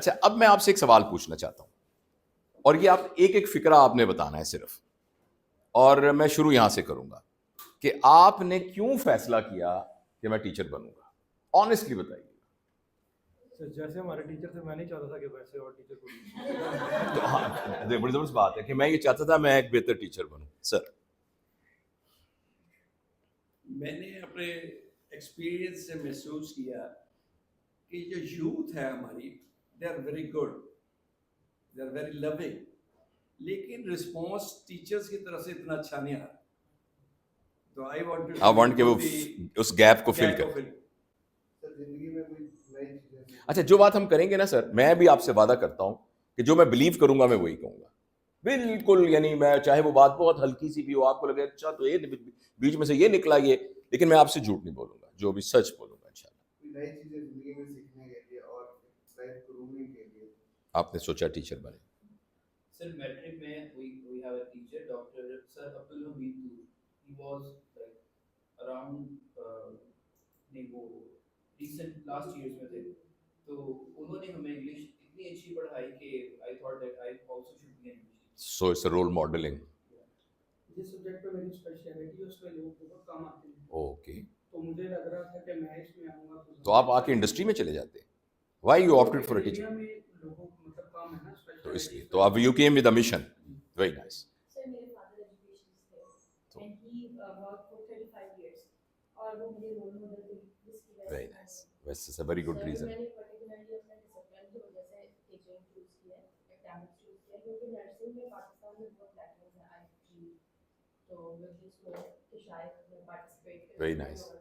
अच्छा, अब मैं आपसे एक सवाल पूछना चाहता हूं, और ये आप एक एक फिक्रा आपने बताना है सिर्फ, और मैं शुरू यहां से करूंगा कि आपने क्यों फैसला किया कि मैं टीचर बनूंगा। ऑनेस्टली बताइए। सर जैसे हमारे टीचर थे, मैं नहीं चाहता था कि वैसे और टीचर को तो हाँ, बड़ी जबरदस्त बात है कि मैं ये चाहता था मैं एक बेहतर टीचर बनूं। सर, मैंने अपने एक्सपीरियंस से महसूस किया कि जो यूथ है हमारी, they are very good, they are very loving, लेकिन रिस्पॉन्स टीचर्स की तरफ से इतना अच्छा नहीं आ रहा। तो आई वांट कि वो उस गैप को फिल करें। अच्छा, जो बात हम करेंगे ना सर, मैं भी आपसे वादा करता हूं कि जो मैं बिलीव करूंगा मैं वही कहूंगा, बिल्कुल। यानी मैं चाहे वो बात बहुत हल्की सी भी हो, आपको लगे अच्छा तो ये बीच में से ये निकला ये, लेकिन मैं आपसे झूठ नहीं बोलूंगा, जो भी सच बोलूंगा इंशाल्लाह। नई चीजें जिंदगी में सीखने के लिए और लाइफ को रूमिंग के लिए आपने सोचा टीचर बने? सर मैट्रिक में we have a teacher, Dr. Sir Abdul Hamid Noor. He was like around नहीं वो recent last years में थे, तो उन्होंने हमें इंग्लिश इतनी अच्छी पढ़ाई कि I thought that I also should be an English teacher. So it's role modelling. जिस सब्जेक्ट पे मेरी स्पेशलिटी है उसमें लोग बहुत कम आते हैं, ओके, तो मुझे लग रहा था कि मैं इसमें आऊंगा तो आप आके इंडस्ट्री में चले जाते। Why you opted for a teacher? में लोगों को मतलब कम है ना तो स्पेशलिटी, इसलिए तो आप you came with a mission. Very nice. Sir मेरे फादर एजुकेशनिस्ट थे and he work for 35 years और वो मेरे रोल मॉडल थे जिसकी वजह से वेरी नाइस, वैसे it's a very good reason. मैंने पर्टिकुलरली अपना डिसिप्लिन की वजह से टीचिंग चूज किया है, एकेडमिक्स चूज किया, क्योंकि नर्सिंग में पाकिस्तान में बहुत लैकिंग है आई फील, तो मैं इसमें कि शायद मैं पार्टिसिपेट करूं। वेरी नाइस, सर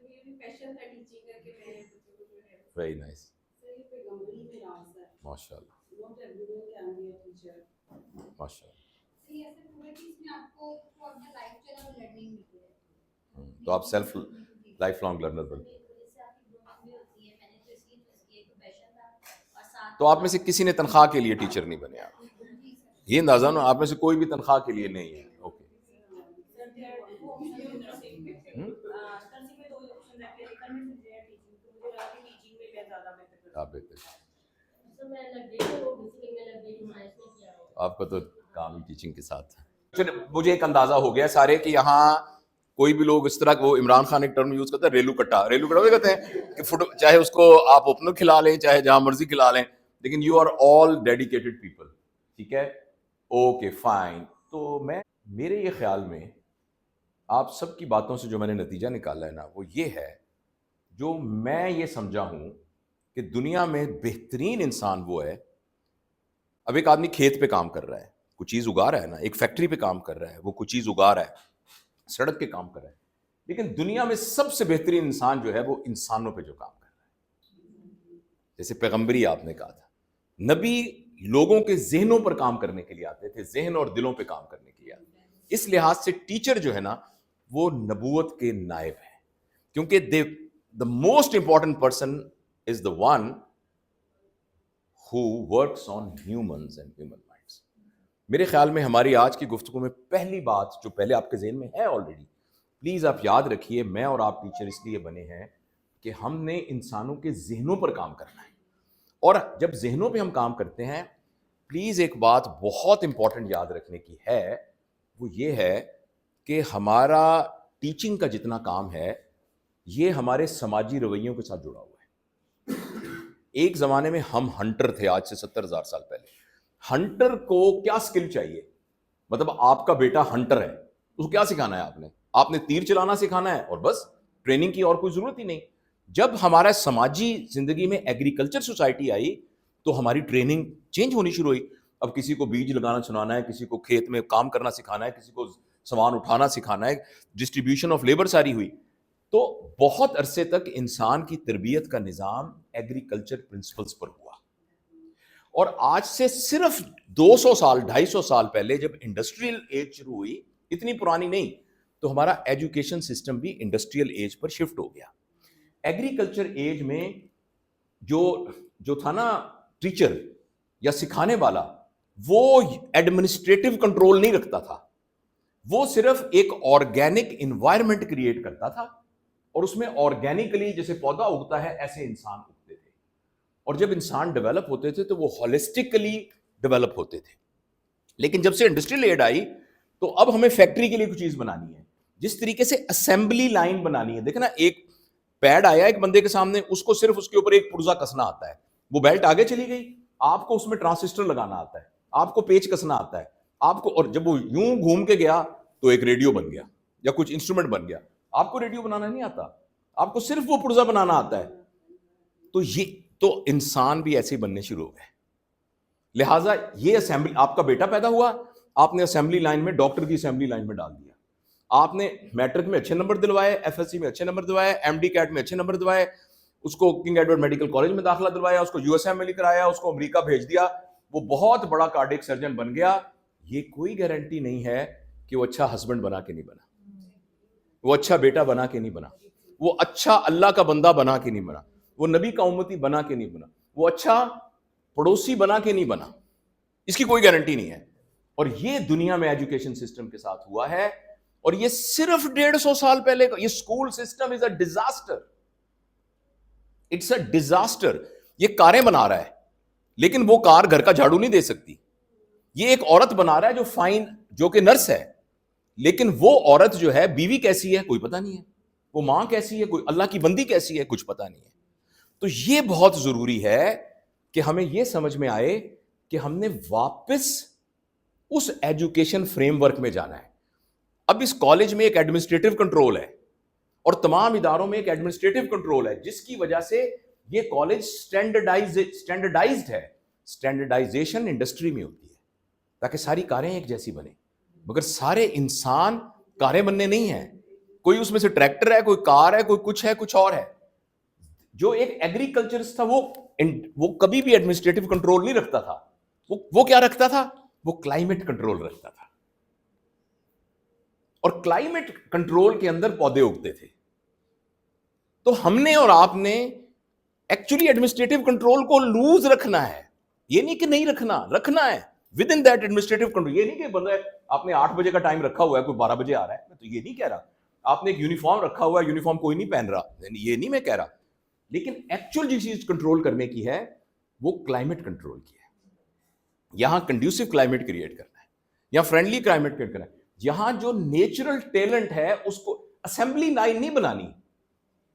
मेरा भी पैशन था टीचिंग करके, मैंने बच्चों को जो है वेरी नाइस, सर ये पैगंबरी में राज है, माशाल्लाह not everyone can be a teacher. माशाल्लाह। सही है सर, पूरे चीज में आपको थ्रू अपना लाइफ जो है वो लर्निंग मिलती है। तो आप सेल्फ लाइफ लॉन्ग लर्नर बन। जैसे आपकी ग्रोथ भी होती है, मैंने तो इसलिए चूज किया, एक पैशन था और साथ तो आप में से किसी ने तनख्वाह के लिए टीचर नहीं बने आप? ये अंदाजा ना, आप में से कोई भी तनख्वाह के लिए नहीं है। ओके, आप बेहतर, सर मैं लग गई तो वो बेसिकली मैं लग गई नुमाइश में किया हो। आपका तो काम ही टीचिंग के साथ है। चलिए, मुझे एक अंदाजा हो गया सारे कि यहाँ कोई भी लोग इस तरह को, इमरान खान एक टर्म यूज करता है रेलू कट्टा, रेलू कट्टा कहते हैं कि फुट, चाहे उसको आप ओपनर खिला लें चाहे जहां मर्जी खिला लें, लेकिन you are all dedicated people. ठीक है, ओके फाइन। तो मैं, मेरे ये ख्याल में आप सबकी बातों से जो मैंने नतीजा निकाला है ना, वो ये है, जो मैं ये समझा हूं कि दुनिया में बेहतरीन इंसान वो है। अब एक आदमी खेत पे काम कर रहा है, कुछ चीज़ उगा रहा है ना, एक फैक्ट्री पे काम कर रहा है, वो कुछ चीज़ उगा रहा है, सड़क पे काम कर रहा है, लेकिन दुनिया में सबसे बेहतरीन इंसान जो है वो इंसानों पे जो काम कर रहा है। जैसे पैगंबरी आपने कहा था, नबी लोगों के जहनों पर काम करने के लिए आते थे, जहन और दिलों पे काम करने के लिए आते थे। इस लिहाज से टीचर जो है ना, वो नबूवत के नायब है, क्योंकि the most important person is the one who works on humans and human minds. मेरे ख्याल में हमारी आज की गुफ्तगू में पहली बात जो पहले आपके ज़हन में है ऑलरेडी, प्लीज़ आप याद रखिए, मैं और आप टीचर इसलिए बने हैं कि हमने इंसानों के जहनों पर काम करना है। और जब जहनों पे हम काम करते हैं, प्लीज़ एक बात बहुत इंपॉर्टेंट याद रखने की है, वो ये है कि हमारा टीचिंग का जितना काम है, ये हमारे समाजी रवैयों के साथ जुड़ा हुआ है। एक ज़माने में हम हंटर थे, आज से 70,000 साल पहले। हंटर को क्या स्किल चाहिए? मतलब आपका बेटा हंटर है, उसको क्या सिखाना है आपने? आपने तीर चलाना सिखाना है और बस, ट्रेनिंग की और कोई ज़रूरत ही नहीं। जब हमारा समाजी ज़िंदगी में एग्रीकल्चर सोसाइटी आई, तो हमारी ट्रेनिंग चेंज होनी शुरू हुई। अब किसी को बीज लगाना सुनाना है, किसी को खेत में काम करना सिखाना है, किसी को सामान उठाना सिखाना है, डिस्ट्रीब्यूशन ऑफ लेबर सारी हुई। तो बहुत अरसे तक इंसान की तरबियत का निज़ाम एग्रीकल्चर प्रिंसिपल्स पर हुआ, और आज से सिर्फ 200 साल 250 साल पहले जब इंडस्ट्रियल एज शुरू हुई, इतनी पुरानी नहीं, तो हमारा एजुकेशन सिस्टम भी इंडस्ट्रियल एज पर शिफ्ट हो गया। एग्रीकल्चर एज में जो था ना टीचर या सिखाने वाला, वो एडमिनिस्ट्रेटिव कंट्रोल नहीं रखता था, वो सिर्फ एक ऑर्गेनिक इन्वायरमेंट क्रिएट करता था, और उसमें ऑर्गेनिकली जैसे पौधा उगता है ऐसे इंसान उगते थे। और जब इंसान डेवलप होते थे तो वो होलिस्टिकली डेवलप होते थे। लेकिन जब से इंडस्ट्रियल एड आई तो अब हमें फैक्ट्री के लिए कुछ चीज बनानी है, जिस तरीके से असेंबली लाइन बनानी है। देखना, एक पैड आया एक बंदे के सामने, उसको सिर्फ उसके ऊपर एक पुर्जा कसना आता है, वो बेल्ट आगे चली गई, आपको उसमें ट्रांसिस्टर लगाना आता है, आपको पेच कसना आता है आपको, और जब वो यूं घूम के गया तो एक रेडियो बन गया या कुछ इंस्ट्रूमेंट बन गया। आपको रेडियो बनाना नहीं आता, आपको सिर्फ वो पुर्जा बनाना आता है। तो ये तो इंसान भी ऐसे ही बनने शुरू हो गए। लिहाजा ये असेंबली, आपका बेटा पैदा हुआ, आपने असेंबली लाइन में, डॉक्टर की असेंबली लाइन में डाल दिया, आपने मैट्रिक में अच्छे नंबर दिलवाए, एफएससी में अच्छे नंबर दिलवाए, एमडी कैट में अच्छे नंबर दिलवाए, उसको किंग एडवर्ड मेडिकल कॉलेज में दाखिला दिलवाया, उसको यूएसएम में कराया, उसको अमेरिका भेज दिया, वो बहुत बड़ा कार्डियक सर्जन बन गया। ये कोई गारंटी नहीं है कि वो अच्छा हस्बैंड बना के नहीं बना, वो अच्छा बेटा बना के नहीं बना, वो अच्छा अल्लाह का बंदा बना के नहीं बना, वो नबी का उम्मती बना के नहीं बना, वो अच्छा पड़ोसी बना के नहीं बना। इसकी कोई गारंटी नहीं है। और ये दुनिया में एजुकेशन सिस्टम के साथ हुआ है, और ये सिर्फ 150 साल पहले का। ये school system is a disaster, it's a disaster. ये कारें बना रहा है, लेकिन वो कार घर का झाड़ू नहीं दे सकती। ये एक औरत बना रहा है जो फाइन, जो कि नर्स है, लेकिन वो औरत जो है बीवी कैसी है कोई पता नहीं है, वो मां कैसी है, कोई अल्लाह की बंदी कैसी है कुछ पता नहीं है। तो ये बहुत जरूरी है कि हमें यह समझ में आए कि हमने वापस उस एजुकेशन फ्रेमवर्क में जाना है। अब इस कॉलेज में एक एडमिनिस्ट्रेटिव कंट्रोल है और तमाम इदारों में एक एडमिनिस्ट्रेटिव कंट्रोल है, जिसकी वजह से ये कॉलेज स्टैंडर्डाइज्ड है। स्टैंडर्डाइजेशन इंडस्ट्री में होती है ताकि सारी कारें एक जैसी बने, मगर सारे इंसान कारें बनने नहीं है। कोई उसमें से ट्रैक्टर है, कोई कार है, कोई कुछ है, कुछ और है। जो एक एग्रीकल्चरिस्ट था वो कभी भी एडमिनिस्ट्रेटिव कंट्रोल नहीं रखता था। वो क्या रखता था? वो क्लाइमेट कंट्रोल रखता था, और क्लाइमेट कंट्रोल के अंदर पौधे उगते थे। तो हमने और आपने एक्चुअली एडमिनिस्ट्रेटिव कंट्रोल को लूज रखना है। ये नहीं कि नहीं रखना है with in that administrative control. ये नहीं कि बंदा आपने 8 बजे का टाइम रखा हुआ है, कोई 12 बजे आ रहा है, मैं तो ये नहीं कह रहा। आपने एक यूनिफॉर्म रखा हुआ है, यूनिफॉर्म कोई नहीं पहन रहा, ये नहीं मैं कह रहा। लेकिन एक्चुअल जो चीज कंट्रोल करने की है वो क्लाइमेट कंट्रोल की है। यहां कंड्यूसिव क्लाइमेट क्रिएट करना है, यहां फ्रेंडली क्लाइमेट क्रिएट करना है, यहां जो नेचुरल टैलेंट है उसको असेंबली लाइन नहीं बनानी।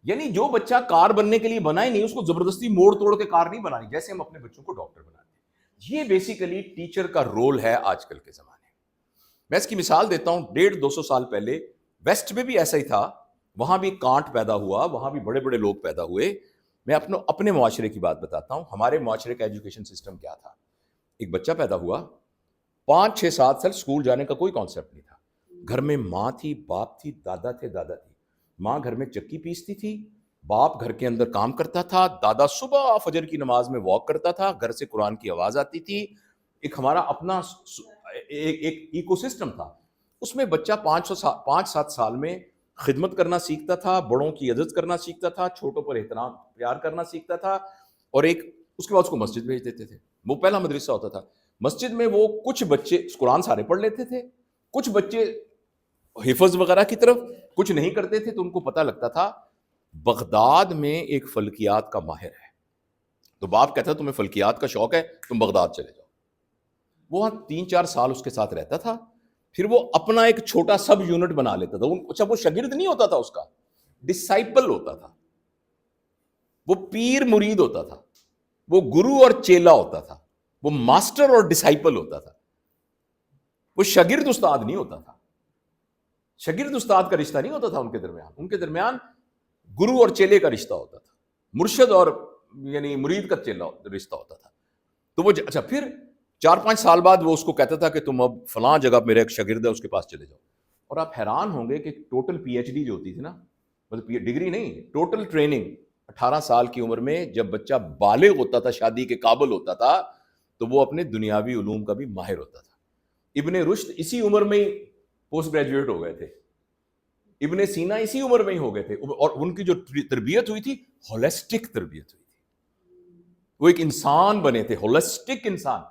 यानी जो बच्चा कार बनने के लिए बना ही नहीं, उसको जबरदस्ती मोड़ तोड़ के कार नहीं बनानी, जैसे हम अपने बच्चों को डॉक्टर बनाते हैं। ये बेसिकली टीचर का रोल है आजकल के जमाने में। मैं इसकी मिसाल देता हूं, 150-200 साल पहले वेस्ट में भी ऐसा ही था। वहां भी कांट पैदा हुआ, वहां भी बड़े बड़े लोग पैदा हुए। मैं अपने मुआशरे की बात बताता हूं। हमारे मुआशरे का एजुकेशन सिस्टम क्या था? एक बच्चा पैदा हुआ, 5, 6, 7 साल स्कूल जाने का कोई कॉन्सेप्ट नहीं था। घर में माँ थी, बाप थी, दादा थे, दादा थी। माँ घर में चक्की पीसती थी, बाप घर के अंदर काम करता था, दादा सुबह फजर की नमाज में वॉक करता था, घर से कुरान की आवाज आती थी। एक हमारा अपना एक इकोसिस्टम था। उसमें बच्चा 5-7 साल में खिदमत करना सीखता था, बड़ों की इज्जत करना सीखता था, छोटों पर एहतराम प्यार करना सीखता था, और उसके बाद उसको मस्जिद भेज देते थे। वो पहला मदरसा होता था। मस्जिद में वो कुछ बच्चे कुरान सारे पढ़ लेते थे, कुछ बच्चे हिफज वगैरह की तरफ, कुछ नहीं करते थे। तो उनको पता लगता था बगदाद में एक फल्कियात का माहिर है। तो बाप कहता तुम्हें फल्कियात का शौक है, तुम बगदाद चले जाओ। वो वहां 3-4 साल उसके साथ रहता था, फिर वो अपना एक छोटा सब यूनिट बना लेता था। अच्छा, वो शागिर्द नहीं होता था, उसका डिसाइपल होता था, वो पीर मुरीद होता था, वो गुरु और चेला होता था, वो मास्टर और डिसाइपल होता था। वो शागिर्द उस्ताद नहीं होता था। शागिर्द उस्ताद का रिश्ता नहीं होता था उनके दरमियान गुरु और चेले का रिश्ता होता था, मुर्शिद और यानी मुरीद का चेला रिश्ता होता था। तो वो अच्छा, फिर 4-5 साल बाद वो उसको कहता था कि तुम अब फलां जगह मेरा एक शागिर्द है, उसके पास चले जाओ। और आप हैरान होंगे कि टोटल पीएचडी जो होती थी ना, मतलब डिग्री नहीं, टोटल ट्रेनिंग 18 साल की उम्र में जब बच्चा बालिग होता था, शादी के काबिल होता था, तो वो अपने दुनियावी उलूम का भी माहिर होता था। इब्ने रुश्द इसी उम्र में ही पोस्ट ग्रेजुएट हो गए थे, इब्ने सीना इसी उम्र में ही हो गए थे, और उनकी जो तरबियत हुई थी होलिस्टिक तरबियत हुई थी। वो एक इंसान बने थे, होलिस्टिक इंसान।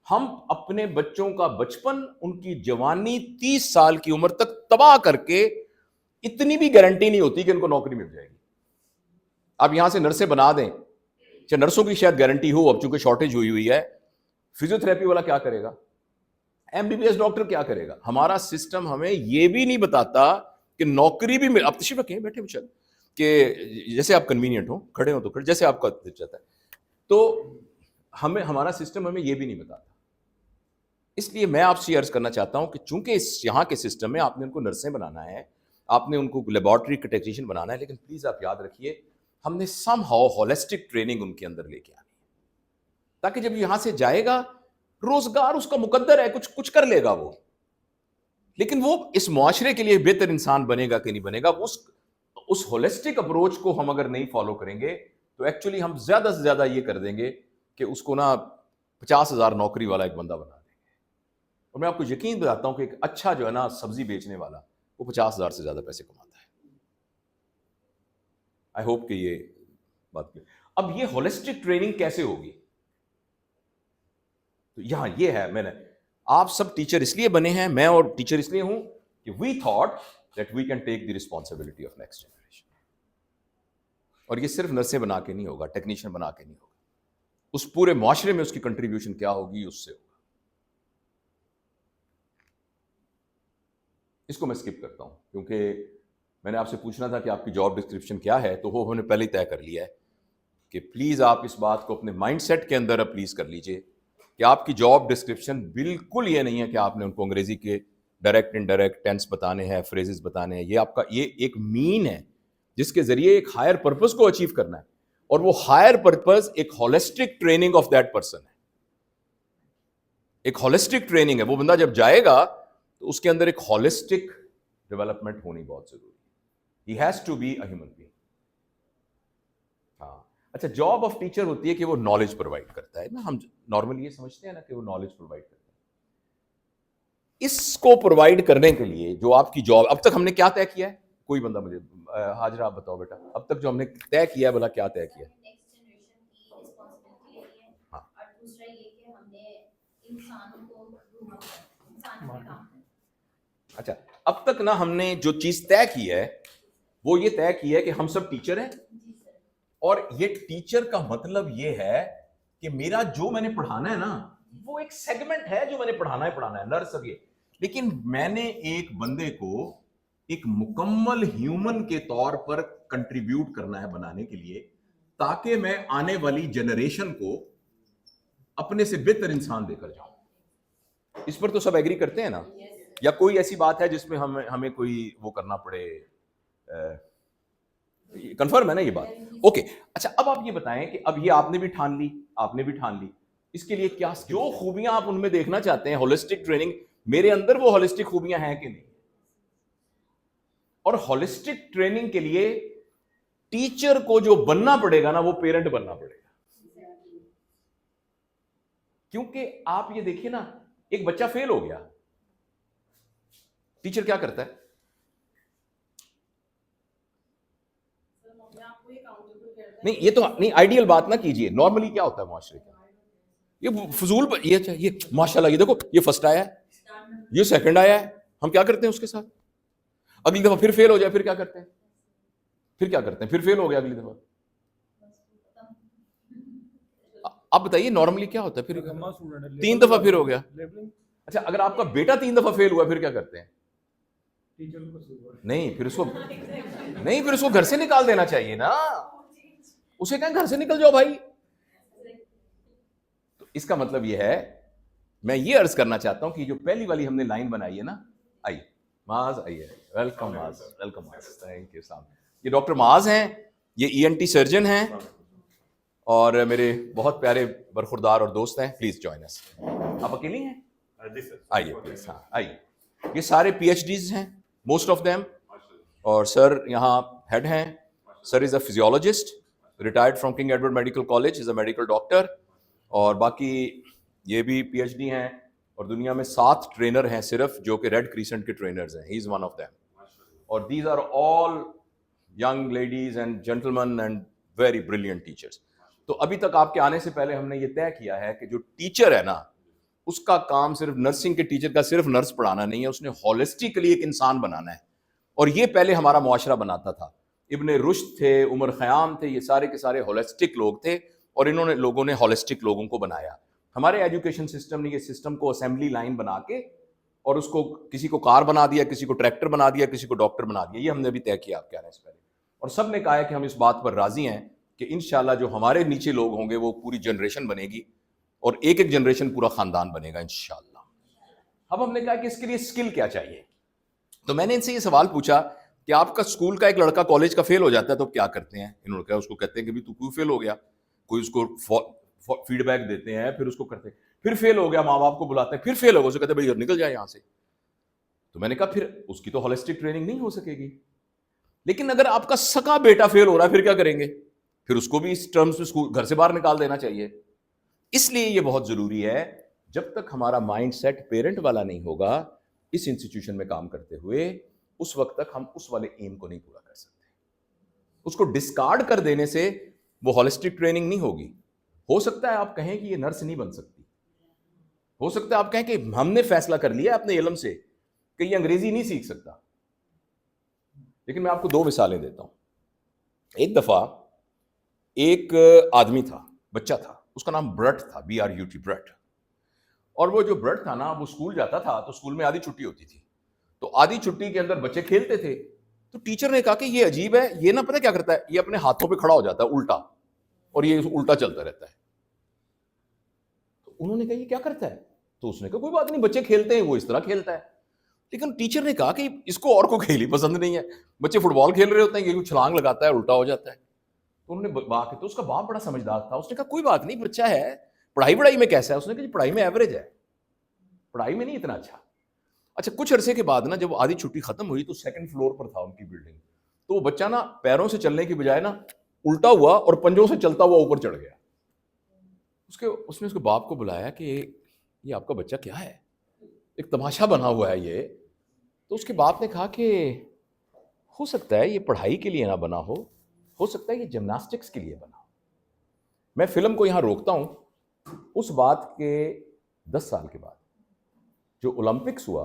हम अपने बच्चों का बचपन, उनकी जवानी 30 साल की उम्र तक तबाह करके, इतनी भी गारंटी नहीं होती कि इनको नौकरी मिल जाएगी। आप यहां से नर्सें बना दें, चाहे नर्सों की शायद गारंटी हो, अब चूंकि शॉर्टेज हुई है, फिजियोथेरेपी वाला क्या करेगा, एमबीबीएस डॉक्टर क्या करेगा? हमारा सिस्टम हमें ये भी नहीं बताता कि नौकरी भी मिल, आप तशरीफ रखें, बैठे विचार, कि जैसे आप कन्वीनियंट हो, खड़े हो तो खड़े, जैसे आपका दिल चाहता है। तो हमें, हमारा सिस्टम हमें ये भी नहीं बताता। इसलिए मैं आपसे अर्ज करना चाहता हूं कि चूंकि इस यहाँ के सिस्टम में आपने उनको नर्सें बनाना है, आपने उनको लेबॉर्ट्री का टेक्नीशियन बनाना है, लेकिन प्लीज आप याद रखिए हमने सम हाउ होलिस्टिक ट्रेनिंग उनके अंदर लेके आनी है, ताकि जब यहां से जाएगा रोजगार उसका मुकद्दर है, कुछ कुछ कर लेगा वो, लेकिन वो इस मुआशरे के लिए बेहतर इंसान बनेगा कि नहीं बनेगा, उस होलिस्टिक अप्रोच को हम अगर नहीं फॉलो करेंगे तो एक्चुअली हम ज्यादा से ज्यादा ये कर देंगे कि उसको ना 50,000 नौकरी वाला एक बंदा बना देंगे। और मैं आपको यकीन बताता हूं कि एक अच्छा जो है ना सब्जी बेचने वाला, वो 50,000 से ज्यादा पैसे कमाता है। आई होप कि ये बात की। अब ये होलिस्टिक ट्रेनिंग कैसे होगी? तो यहां ये है, मैंने, आप सब टीचर इसलिए बने हैं, मैं और टीचर इसलिए हूं कि we thought that we can take the responsibility of next generation. और ये सिर्फ नर्सें बना के नहीं होगा, टेक्नीशियन बना के नहीं होगा, उस पूरे मुआशरे में उसकी कंट्रीब्यूशन क्या होगी, उससे होगा। इसको मैं स्किप करता हूं क्योंकि मैंने आपसे पूछना था कि आपकी जॉब डिस्क्रिप्शन क्या है, तो वो हमने पहले ही तय कर लिया है कि प्लीज आप इस बात को अपने माइंडसेट के अंदर प्लीज कर लीजिए कि आपकी जॉब डिस्क्रिप्शन बिल्कुल ये नहीं है कि आपने उनको अंग्रेजी के डायरेक्ट इनडायरेक्ट टेंस बताने हैं, फ्रेजेस बताने हैं। ये आपका ये एक मीन है जिसके जरिए एक हायर पर्पस को अचीव करना है, और वो हायर पर्पस एक holistic training of that person है, एक होलिस्टिक ट्रेनिंग है। वो बंदा जब जाएगा तो उसके अंदर एक होलिस्टिक डेवलपमेंट होनी बहुत जरूरी है। He has to be a human being. हाँ, अच्छा, जॉब ऑफ टीचर होती है कि वो नॉलेज प्रोवाइड करता है ना, हम नॉर्मली ये समझते हैं ना कि वो नॉलेज प्रोवाइड करता है। इसको प्रोवाइड करने के लिए जो आपकी जॉब, अब तक हमने क्या तय किया है? कोई बंदा मुझे, हाजरा आप बताओ बेटा, अब तक जो हमने तय किया है, बोला क्या तय किया है? नेक्स्ट जनरेशन की रिस्पांसिबिलिटी लेनी है। हाँ। और दूसरा ये कि हमने इंसानों को ग्रूम अप करना, इंसान के काम करना। अच्छा, अब तक ना हमने जो चीज तय की है वो ये तय की है कि हम सब टीचर हैं, जी सर। और ये टीचर का मतलब ये है कि मेरा जो मैंने पढ़ाना है ना, वो एक सेगमेंट है जो मैंने पढ़ाना है नर्स सब ये, लेकिन मैंने एक बंदे को एक मुकम्मल ह्यूमन के तौर पर कंट्रीब्यूट करना है बनाने के लिए, ताकि मैं आने वाली जनरेशन को अपने से बेहतर इंसान देकर जाऊं। इस पर तो सब एग्री करते हैं ना? या कोई ऐसी बात है जिसमें हमें कोई वो करना पड़े? कंफर्म है ना ये बात? ओके। अच्छा, अब आप ये बताएं कि अब ये आपने भी ठान ली, आपने भी ठान ली, इसके लिए क्या, जो खूबियां आप उनमें देखना चाहते हैं होलिस्टिक ट्रेनिंग, मेरे अंदर वो होलिस्टिक खूबियां हैं कि नहीं? और होलिस्टिक ट्रेनिंग के लिए टीचर को जो बनना पड़ेगा ना, वो पेरेंट बनना पड़ेगा। क्योंकि आप ये देखिए ना, एक बच्चा फेल हो गया, टीचर क्या करता है? नहीं, ये तो नहीं, आइडियल बात ना कीजिए। नॉर्मली क्या होता है मुआशरे का, ये फजूल, ये माशाल्लाह, ये देखो, ये फर्स्ट आया है, ये सेकंड आया है, हम क्या करते हैं उसके साथ? अगली दफा फिर फेल हो जाए, फिर क्या करते हैं? फिर फेल हो गया अगली दफा। आप बताइए नॉर्मली क्या होता है? फिर 3 दफा फिर हो गया। अच्छा, अगर आपका बेटा 3 दफा फेल हुआ, फिर क्या करते हैं? नहीं, फिर उसको घर से निकाल देना चाहिए ना, उसे कहें घर से निकल जाओ भाई। तो इसका मतलब यह है, मैं ये अर्ज करना चाहता हूं कि जो पहली वाली हमने लाइन बनाई है ना, आइए माज, आइए, वेलकम माज, वेलकम माज, थैंक यू साहब। ये डॉक्टर माज हैं, ये ईएनटी सर्जन हैं और मेरे बहुत प्यारे बरखुरदार और दोस्त हैं। Please join us. आप अकेले हैं? आइए प्लीज। हाँ, आइए। ये सारे पीएचडीज हैं, मोस्ट ऑफ देम, और सर यहाँ हेड हैं। Sir is a physiologist, retired from king Edward medical college, is a medical doctor, और बाकी ये भी पीएचडी हैं, और दुनिया में 7 ट्रेनर हैं सिर्फ जो कि रेड क्रीसेंट के ट्रेनर्स हैं। He is one of them, और these are all young ladies and gentleman and very brilliant teachers. तो अभी तक आपके आने से पहले हमने ये तय किया है कि जो टीचर है ना, उसका काम सिर्फ नर्सिंग के टीचर का सिर्फ नर्स पढ़ाना नहीं है, उसने होलिस्टिकली एक इंसान बनाना है। और ये पहले हमारा मुआशरा बनाता था। इब्ने रुश्द थे, उमर ख़याम थे, ये सारे के सारे होलिस्टिक लोग थे, और इन्होंने लोगों ने हॉलिस्टिक लोगों को बनाया। हमारे एजुकेशन सिस्टम ने ये सिस्टम को असेंबली लाइन बना के और उसको किसी को कार बना दिया, किसी को ट्रैक्टर बना दिया, किसी को डॉक्टर बना दिया। ये हमने भी तय किया आपके आने से पहले, और सब ने कहा है कि हम इस बात पर राजी हैं कि इंशाल्लाह जो हमारे नीचे लोग होंगे वो पूरी जनरेशन बनेगी और एक एक जनरेशन पूरा खानदान बनेगा इंशाल्लाह। अब हमने कहा कि इसके लिए स्किल क्या चाहिए, तो मैंने इनसे ये सवाल पूछा कि आपका स्कूल का एक लड़का कॉलेज का फेल हो जाता है तो क्या करते हैं? इन्होंने कहा उसको कहते हैं कि भी तू क्यों फेल हो गया, कोई उसको फीडबैक देते हैं, फिर उसको करते हैं, फिर फेल हो गया माँ बाप को बुलाते हैं, फिर फेल हो गया, उसको कहते हैं भाई निकल जाए यहाँ से। तो मैंने कहा फिर उसकी तो होलिस्टिक ट्रेनिंग नहीं हो सकेगी। लेकिन अगर आपका सका बेटा फेल हो रहा है फिर क्या करेंगे? फिर उसको भी इस टर्म्स में स्कूल घर से बाहर निकाल देना चाहिए। इसलिए ये बहुत जरूरी है, जब तक हमारा माइंड सेट पेरेंट वाला नहीं होगा इस इंस्टीट्यूशन में काम करते हुए, उस वक्त तक हम उस वाले एम को नहीं पूरा कर सकते। उसको डिस्कार्ड कर देने से वो होलिस्टिक ट्रेनिंग नहीं होगी। हो सकता है आप कहें कि ये नर्स नहीं बन सकती, हो सकता है आप कहें कि हमने फैसला कर लिया अपने इल्म से कि ये अंग्रेजी नहीं सीख सकता। लेकिन मैं आपको 2 मिसालें देता हूं। एक दफा एक आदमी था, बच्चा था, उसका नाम ब्रट था, BRUT, ब्रट। और वो जो ब्रट था ना, वो स्कूल जाता था तो स्कूल में आधी छुट्टी होती थी, तो आधी छुट्टी के अंदर बच्चे खेलते थे। तो टीचर ने कहा कि ये अजीब है, ये ना पता क्या करता है, ये अपने हाथों पे खड़ा हो जाता है उल्टा, और ये उल्टा चलता रहता है। तो उन्होंने कहा ये क्या करता है? तो उसने कहा कोई बात नहीं, बच्चे खेलते हैं, वो इस तरह खेलता है। लेकिन टीचर ने कहा कि इसको और को खेल ही पसंद नहीं है, बच्चे फुटबॉल खेल रहे होते हैं, ये छलांग लगाता है, उल्टा हो जाता है। तो उन्होंने बात की, तो उसका बाप बड़ा समझदार था, उसने कहा कोई बात नहीं, बच्चा है, पढ़ाई में कैसा है? उसने कहा पढ़ाई में एवरेज है, पढ़ाई में नहीं इतना अच्छा। अच्छा, कुछ अरसे के बाद ना, जब आधी छुट्टी खत्म हुई तो 2nd फ्लोर पर था उनकी बिल्डिंग, तो वो बच्चा ना पैरों से चलने की बजाय ना उल्टा हुआ और पंजों से चलता हुआ ऊपर चढ़ गया। उसने उसके बाप को बुलाया कि ये आपका बच्चा क्या है, एक तमाशा बना हुआ है ये। तो उसके बाप ने कहा कि हो सकता है ये पढ़ाई के लिए ना बना हो सकता है ये जिम्नास्टिक्स के लिए बना हो। मैं फिल्म को यहां रोकता हूं। उस बात के 10 साल के बाद जो ओलंपिक्स हुआ,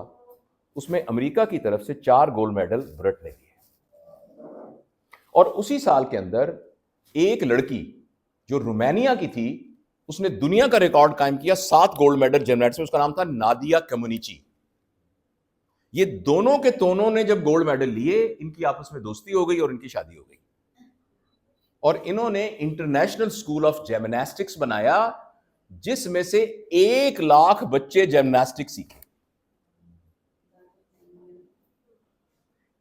उसमें अमेरिका की तरफ से 4 गोल्ड मेडल ब्रट ने लिए, और उसी साल के अंदर एक लड़की जो रोमानिया की थी, उसने दुनिया का रिकॉर्ड कायम किया 7 गोल्ड मेडल जिम्नास्टिक्स में। उसका नाम था नादिया कम्युनिची। ये दोनों के दोनों ने जब गोल्ड मेडल लिए, इनकी आपस में दोस्ती हो गई और इनकी शादी हो गई, और इन्होंने इंटरनेशनल स्कूल ऑफ जिम्नास्टिक्स बनाया, जिसमें से 1 लाख बच्चे जिम्नास्टिक्स सीखे।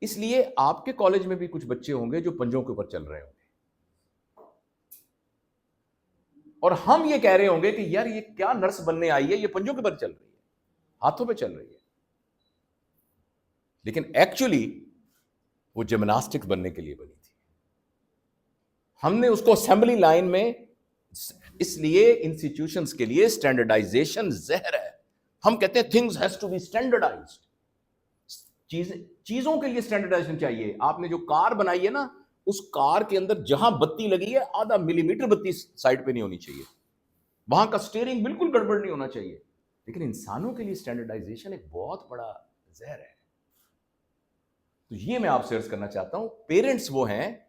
इसलिए आपके कॉलेज में भी कुछ बच्चे होंगे जो पंजों के ऊपर चल रहे होंगे, और हम ये कह रहे होंगे कि यार ये क्या नर्स बनने आई है, ये पंजों के ऊपर चल रही है, हाथों पे चल रही है। लेकिन एक्चुअली वो जिम्नास्टिक्स बनने के लिए बनी थी। हमने उसको असेंबली लाइन में, इसलिए इंस्टीट्यूशंस के लिए स्टैंडर्डाइजेशन जहर है। हम कहते हैं things has to be standardised, चीजों के लिए स्टैंडर्डाइजेशन चाहिए। आपने जो कार बनाई है ना, उस कार के अंदर जहां बत्ती लगी है, आधा मिलीमीटर बत्ती साइड पे नहीं होनी चाहिए, वहां का स्टीयरिंग बिल्कुल गड़बड़ नहीं होना चाहिए। लेकिन इंसानों के लिए स्टैंडर्डाइजेशन एक बहुत बड़ा जहर है। तो ये मैं आपसे अर्ज करना चाहता हूं, पेरेंट्स वो हैं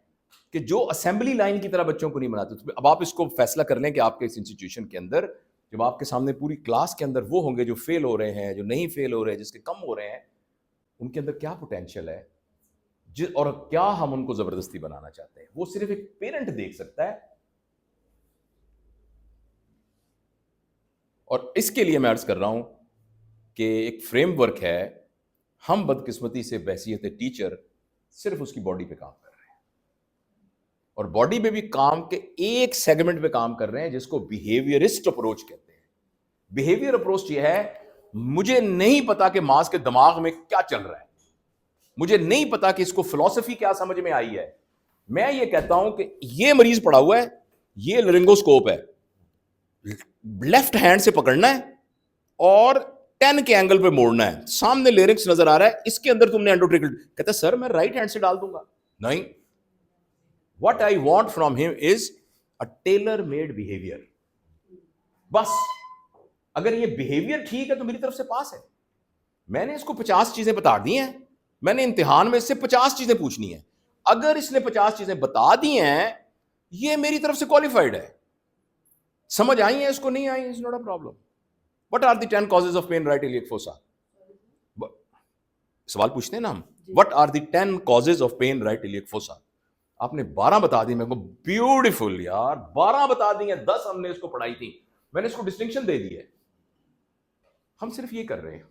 कि जो असेंबली लाइन की तरह बच्चों को नहीं बनाते। तो अब आप इसको फैसला कर लें कि आपके इस इंस्टीट्यूशन के अंदर, जब आपके सामने पूरी क्लास के अंदर वो होंगे जो फेल हो रहे हैं, जो नहीं फेल हो रहे हैं, जिसके कम हो रहे हैं, उनके अंदर क्या पोटेंशियल है और क्या हम उनको जबरदस्ती बनाना चाहते हैं, वो सिर्फ एक पेरेंट देख सकता है। और इसके लिए मैं अर्ज कर रहा हूं कि एक फ्रेमवर्क है। हम बदकिस्मती से बहसियत टीचर सिर्फ उसकी बॉडी पे काम कर रहे हैं, और बॉडी पे भी काम के एक सेगमेंट पे काम कर रहे हैं जिसको बिहेवियरिस्ट अप्रोच कहते हैं। बिहेवियर अप्रोच ये है, मुझे नहीं पता कि मास के दिमाग में क्या चल रहा है, मुझे नहीं पता कि इसको फिलॉसफी क्या समझ में आई है। मैं ये कहता हूं कि ये मरीज पड़ा हुआ है, ये लरिंगोस्कोप है, लेफ्ट हैंड से पकड़ना है और 10 के एंगल पे मोड़ना है, सामने लिरिक्स नजर आ रहा है, इसके अंदर तुमने एंडोट्रिकल। कहता सर मैं राइट हैंड से डाल दूंगा। नहीं, what I want from him is a tailor made behaviour. बस अगर ये बिहेवियर ठीक है तो मेरी तरफ से पास है। मैंने इसको 50 चीजें बता दी हैं, मैंने इम्तिहान में इससे 50 चीजें पूछनी है। अगर इसने 50 चीजें बता दी हैं, ये मेरी तरफ से क्वालिफाइड है। समझ आई है इसको, नहीं आई, is not a problem. What are the 10 causes of pain right iliac fossa? सवाल पूछते हैं ना हम, what are the 10 causes of pain right iliac fossa? आपने 12 बता दी मेरे को, ब्यूटीफुल यार, 12 बता दी हैं, 10 हमने इसको पढ़ाई थी, मैंने इसको डिस्टिंक्शन दे दी है। हम सिर्फ ये कर रहे हैं,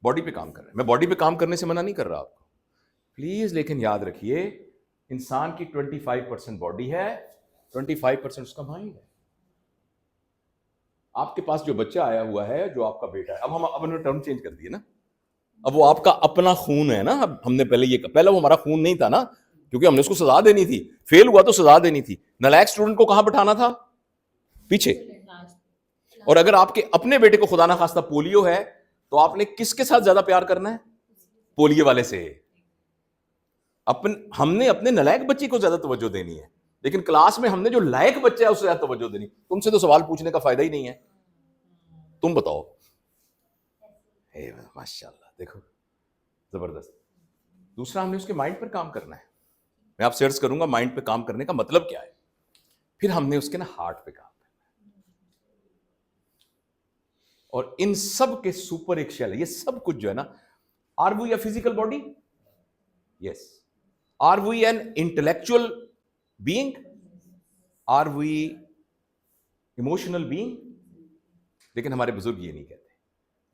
बॉडी पे काम कर रहे हैं। मैं बॉडी पे काम करने से मना नहीं कर रहा आपको, प्लीज, लेकिन याद रखिए इंसान की 25% बॉडी है, 25% उसका माइंड है। आपके पास जो बच्चा आया हुआ है, जो आपका बेटा है, अब हमने टर्म चेंज कर दिए ना, अब वो आपका अपना खून है ना। अब हमने पहले वो हमारा खून नहीं था ना, क्योंकि हमने उसको सजा देनी थी, फेल हुआ तो सजा देनी थी। नालायक स्टूडेंट को कहां बिठाना था? पीछे। और अगर आपके अपने बेटे को खुदा ना खास्ता पोलियो है, तो आपने किसके साथ ज्यादा प्यार करना है? पोलियो वाले से। हमने अपने नालायक बच्चे को ज्यादा तवज्जो देनी है, लेकिन क्लास में हमने जो लायक बच्चा है उससे ज्यादा तवज्जो देनी। तुमसे तो सवाल पूछने का फायदा ही नहीं है, तुम बताओ। माशाल्लाह, देखो जबरदस्त। दूसरा, हमने उसके माइंड पर काम करना है। मैं आपसे अर्ज करूंगा माइंड पे काम करने का मतलब क्या है। फिर हमने उसके ना हार्ट पे काम करना है, और इन सब के सुपर एक शेल है। ये सब कुछ जो है ना, are we a physical body? Yes. Are we an intellectual being? Are we emotional being? लेकिन हमारे बुजुर्ग ये नहीं कहते।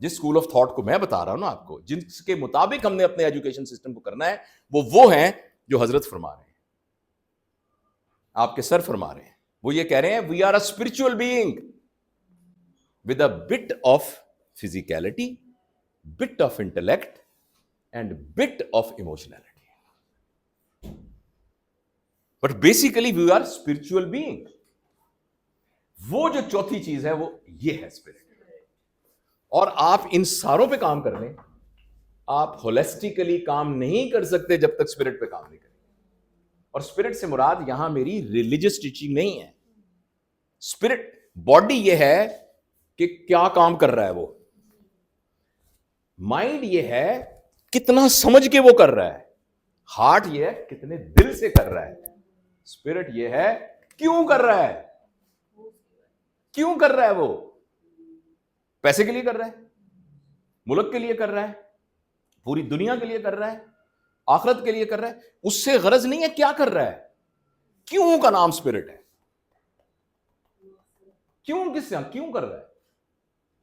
जिस स्कूल ऑफ थॉट को मैं बता रहा हूं ना आपको, जिसके मुताबिक हमने अपने एजुकेशन सिस्टम को करना है, वो हैं जो हजरत फरमा रहे हैं, आपके सर फरमा रहे हैं। वो ये कह रहे हैं, we are a spiritual being with a bit of physicality, bit of intellect and bit of emotionality. But basically we are spiritual being. वो जो चौथी चीज है, वो ये है स्पिरिट। और आप इन सारों पे काम कर लें, आप होलिस्टिकली काम नहीं कर सकते जब तक स्पिरिट पे काम नहीं करेंगे। और स्पिरिट से मुराद यहां मेरी रिलीजियस टीचिंग नहीं है। स्पिरिट बॉडी ये है कि क्या काम कर रहा है वो, माइंड ये है कितना समझ के वो कर रहा है, हार्ट ये है कितने दिल से कर रहा है, स्पिरिट ये है क्यों कर रहा है। क्यों कर रहा है वो? पैसे के लिए कर रहा है, मुल्क के लिए कर रहा है, पूरी दुनिया के लिए कर रहा है, आखिरत के लिए कर रहा है, उससे गरज नहीं है क्या कर रहा है। क्यों का नाम स्पिरिट है। क्यों किससे क्यों कर रहा है।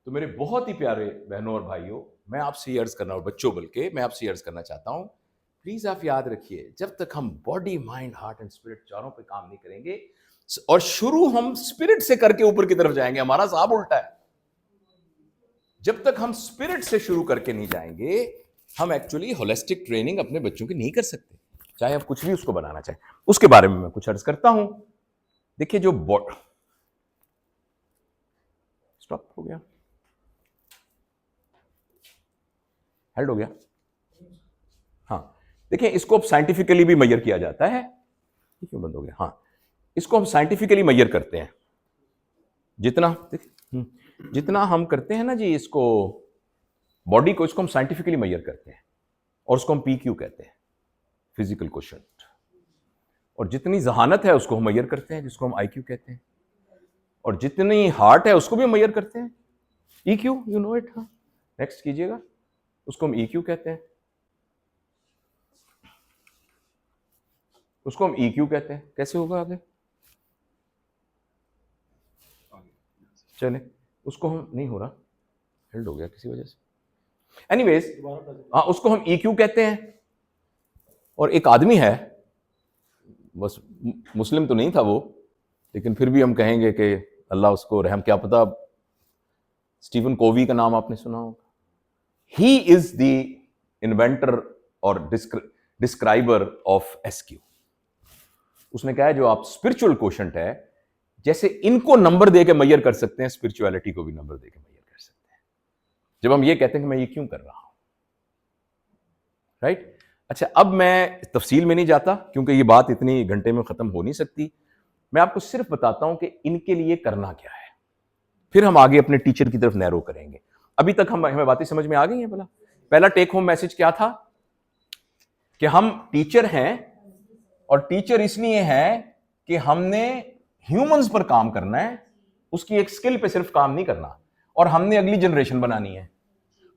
तो मेरे बहुत ही प्यारे बहनों और भाइयों, मैं आपसे ये अर्ज करना, और बच्चों बल्कि मैं आपसे ये अर्ज करना चाहता हूं, प्लीज आप याद रखिए, जब तक हम body mind heart and spirit चारों पे काम नहीं करेंगे, और शुरू हम स्पिरिट से करके ऊपर की तरफ जाएंगे, हमारा साहब उल्टा है। जब तक हम स्पिरिट से शुरू करके नहीं जाएंगे, हम एक्चुअली होलिस्टिक ट्रेनिंग अपने बच्चों की नहीं कर सकते, चाहे आप कुछ भी उसको बनाना चाहें। उसके बारे में मैं कुछ अर्ज करता हूं। देखिए, जो स्टॉप हो गया, हेल्ड हो गया, हाँ। देखिए, इसको अब साइंटिफिकली भी मेजर किया जाता है। क्यों बंद हो गया? हाँ, इसको हम साइंटिफिकली मेजर करते हैं। जितना हम करते हैं ना जी, इसको बॉडी को, इसको हम साइंटिफिकली मेजर करते हैं, और उसको हम PQ कहते हैं, फिजिकल क्वोशिएंट। और जितनी जहानत है उसको हम मेजर करते हैं, जिसको हम IQ कहते हैं। और जितनी हार्ट है उसको भी हम मेजर करते हैं, EQ, यू नो इट। हाँ, नेक्स्ट कीजिएगा, उसको हम EQ कहते हैं, उसको हम EQ कहते हैं। कैसे होगा आगे? चले, उसको हम नहीं हो रहा, हेल्ड हो गया किसी वजह से। एनीवेज, हाँ, उसको हम EQ कहते हैं। और एक आदमी है, बस मुस्लिम तो नहीं था वो, लेकिन फिर भी हम कहेंगे कि अल्लाह उसको रहम, क्या पता स्टीफन कोवी का नाम आपने सुना होगा। ही इज द इन्वेंटर और डिस्क्राइबर ऑफ SQ। उसने कहा है, जो आप स्पिरिचुअल क्वोशिएंट है, जैसे इनको नंबर दे के मेजर कर सकते हैं, स्पिरिचुअलिटी को भी नंबर दे के मेजर कर सकते हैं। जब हम ये कहते हैं कि मैं ये क्यों कर रहा हूं, राइट? अच्छा, अब मैं तफसील में नहीं जाता, क्योंकि ये बात इतनी घंटे में खत्म हो नहीं सकती। मैं आपको सिर्फ बताता हूं कि इनके लिए करना क्या है, फिर हम आगे अपने टीचर की तरफ नैरो करेंगे। अभी तक हमें बातें समझ में आ गई हैं? पहला टेक होम मैसेज क्या था कि हम टीचर हैं, और टीचर इसलिए हैं कि हमने ह्यूमंस पर काम करना है, उसकी एक स्किल पे सिर्फ काम नहीं करना, और हमने अगली जनरेशन बनानी है।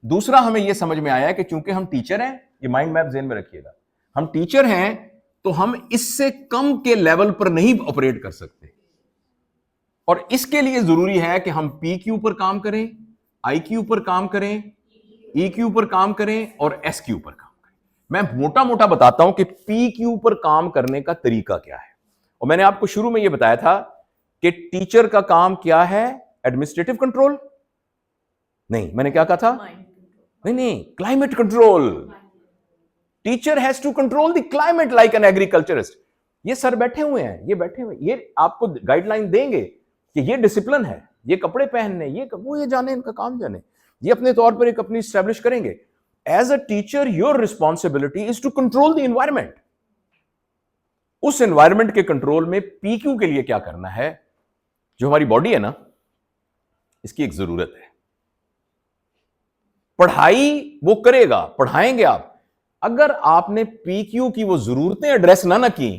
दूसरा, हमें यह समझ में आया कि चूंकि हम टीचर हैं, ये माइंड मैप ज़हन में रखिएगा, हम टीचर हैं तो हम इससे कम के लेवल पर नहीं ऑपरेट कर सकते, और इसके लिए जरूरी है कि हम PQ पर काम करें, IQ पर काम करें, EQ पर काम करें और SQ पर काम करें। मैं मोटा मोटा बताता हूं कि PQ पर काम करने का तरीका क्या है। और मैंने आपको शुरू में यह बताया था कि टीचर का काम क्या है, एडमिनिस्ट्रेटिव कंट्रोल नहीं, मैंने क्या कहा था, नहीं, climate control. Teacher has to control the climate like an agriculturist. ये सर बैठे हुए हैं, ये बैठे हुए, ये आपको गाइडलाइन देंगे कि ये डिसिप्लिन है, ये कपड़े पहनने, ये जाने, इनका काम जाने, ये अपने तौर पर एक अपनी स्टैब्लिश करेंगे। As a teacher your responsibility is to control the environment. उस एनवायरमेंट के कंट्रोल में PQ के लिए क्या करना है, जो हमारी बॉडी है ना, इसकी एक जरूरत है। पढ़ाई वो करेगा, पढ़ाएंगे आप, अगर आपने PQ की वो जरूरतें एड्रेस ना की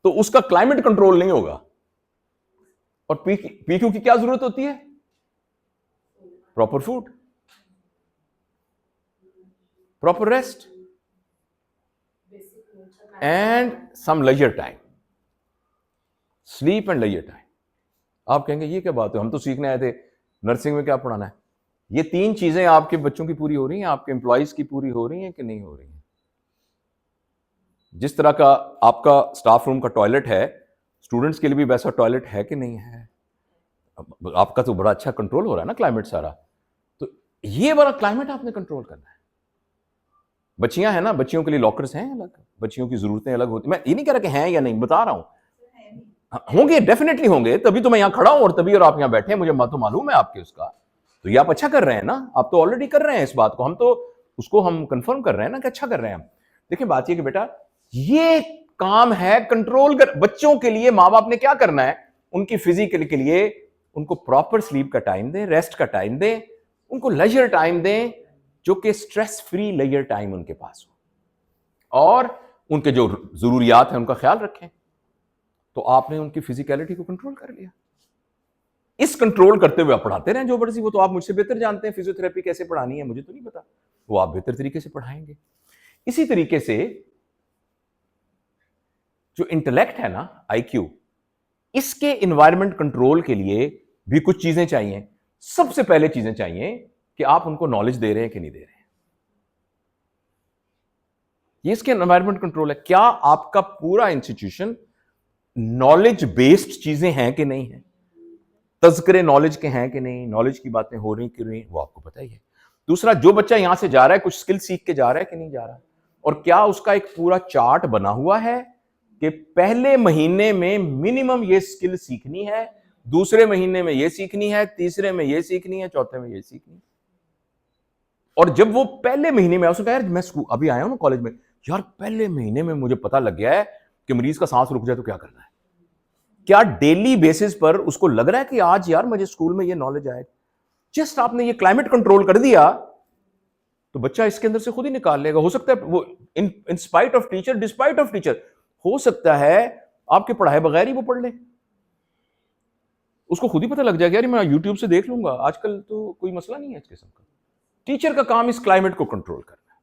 तो उसका क्लाइमेट कंट्रोल नहीं होगा। और PQ की क्या जरूरत होती है, proper food, proper rest and some leisure time, sleep and leisure time. आप कहेंगे ये क्या बात है, हम तो सीखने आए थे, नर्सिंग में क्या पढ़ाना है। ये 3 चीजें आपके बच्चों की पूरी हो रही हैं, आपके एम्प्लॉइज की पूरी हो रही हैं कि नहीं हो रही हैं। जिस तरह का आपका स्टाफ रूम का टॉयलेट है, स्टूडेंट्स के लिए भी वैसा टॉयलेट है कि नहीं है। आपका तो बड़ा अच्छा कंट्रोल हो रहा है ना क्लाइमेट सारा, तो ये बड़ा क्लाइमेट आपने कंट्रोल करना है। बच्चियां हैं ना, बच्चियों के लिए लॉकर्स हैं अलग, बच्चियों की जरूरतें अलग होती, मैं ये नहीं कह रहा कि हैं या नहीं, बता रहा हूं होंगे, डेफिनेटली होंगे, तभी तो मैं यहां खड़ा हूं और तभी और आप यहां बैठे हैं, मुझे तो मालूम है आपके उसका। तो ये आप अच्छा कर रहे हैं ना, आप तो ऑलरेडी कर रहे हैं इस बात को, हम तो उसको हम कंफर्म कर रहे हैं ना कि अच्छा कर रहे हैं हम। देखिए बात ये कि बेटा ये काम है कंट्रोल कर। बच्चों के लिए माँ बाप ने क्या करना है, उनकी फिजिकल के लिए उनको प्रॉपर स्लीप का टाइम दें, रेस्ट का टाइम दें, उनको लेजर टाइम दें, जो कि स्ट्रेस फ्री लेजर टाइम उनके पास हो, और उनके जो जरूरियात हैं उनका ख्याल रखें। तो आपने उनकी फिजिकलिटी को कंट्रोल कर लिया। इस कंट्रोल करते हुए आप पढ़ाते रहें जो बड़ी, वो तो आप मुझसे बेहतर जानते हैं फिजियोथेरेपी कैसे पढ़ानी है, मुझे तो नहीं पता, वो आप बेहतर तरीके से पढ़ाएंगे। इसी तरीके से जो इंटेलेक्ट है ना, IQ, इसके एनवायरनमेंट कंट्रोल के लिए भी कुछ चीजें चाहिए। सबसे पहले चीजें चाहिए कि आप उनको नॉलेज दे रहे हैं कि नहीं दे रहे हैं। ये इसके एनवायरनमेंट कंट्रोल है। क्या आपका पूरा इंस्टीट्यूशन नॉलेज बेस्ड चीजें हैं कि नहीं है, तज़किरे नॉलेज के हैं कि नहीं, नॉलेज की बातें हो रही कि नहीं, वो आपको पता ही है। दूसरा, जो बच्चा यहां से जा रहा है कुछ स्किल सीख के जा रहा है कि नहीं जा रहा, और क्या उसका एक पूरा चार्ट बना हुआ है कि पहले महीने में मिनिमम ये स्किल सीखनी है, दूसरे महीने में ये सीखनी है, तीसरे में ये सीखनी है, चौथे में ये सीखनी है। और जब वो पहले महीने में, उसने कहा यार मैं स्कूल अभी आया हूं ना कॉलेज में, यार पहले महीने में मुझे पता लग गया है कि मरीज का सांस रुक जाए तो क्या करना है। क्या डेली बेसिस पर उसको लग रहा है कि आज यार मुझे स्कूल में ये नॉलेज आएगा। जस्ट आपने ये क्लाइमेट कंट्रोल कर दिया तो बच्चा इसके अंदर से खुद ही निकाल लेगा। हो सकता है वो in spite of teacher, despite of teacher, हो सकता है आपके पढ़ाए बगैर ही वो पढ़ ले, उसको खुद ही पता लग जाएगा यार मैं यूट्यूब से देख लूंगा, आजकल तो कोई मसला नहीं है इस किस्म का। टीचर का काम इस क्लाइमेट को कंट्रोल करना है।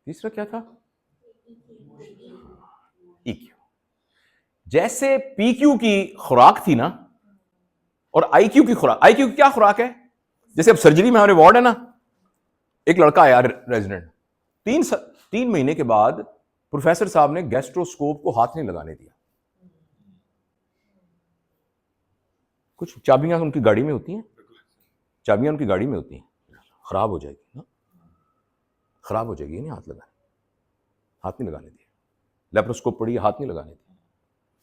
तीसरा क्या था, EQ। जैसे PQ की खुराक थी ना और IQ की खुराक, IQ की क्या खुराक है, जैसे अब सर्जरी में हमारे वार्ड है ना, एक लड़का आया रेजिडेंट, 3 महीने के बाद प्रोफेसर साहब ने गैस्ट्रोस्कोप को हाथ नहीं लगाने दिया। कुछ चाबियां उनकी गाड़ी में होती हैं, चाबियां उनकी गाड़ी में होती हैं, खराब हो जाएगी ना, खराब हो जाएगी, नहीं हाथ लगाने, हाथ नहीं लगाने दिया। लेप्रोस्कोप पड़ी, हाथ नहीं लगाने दिया।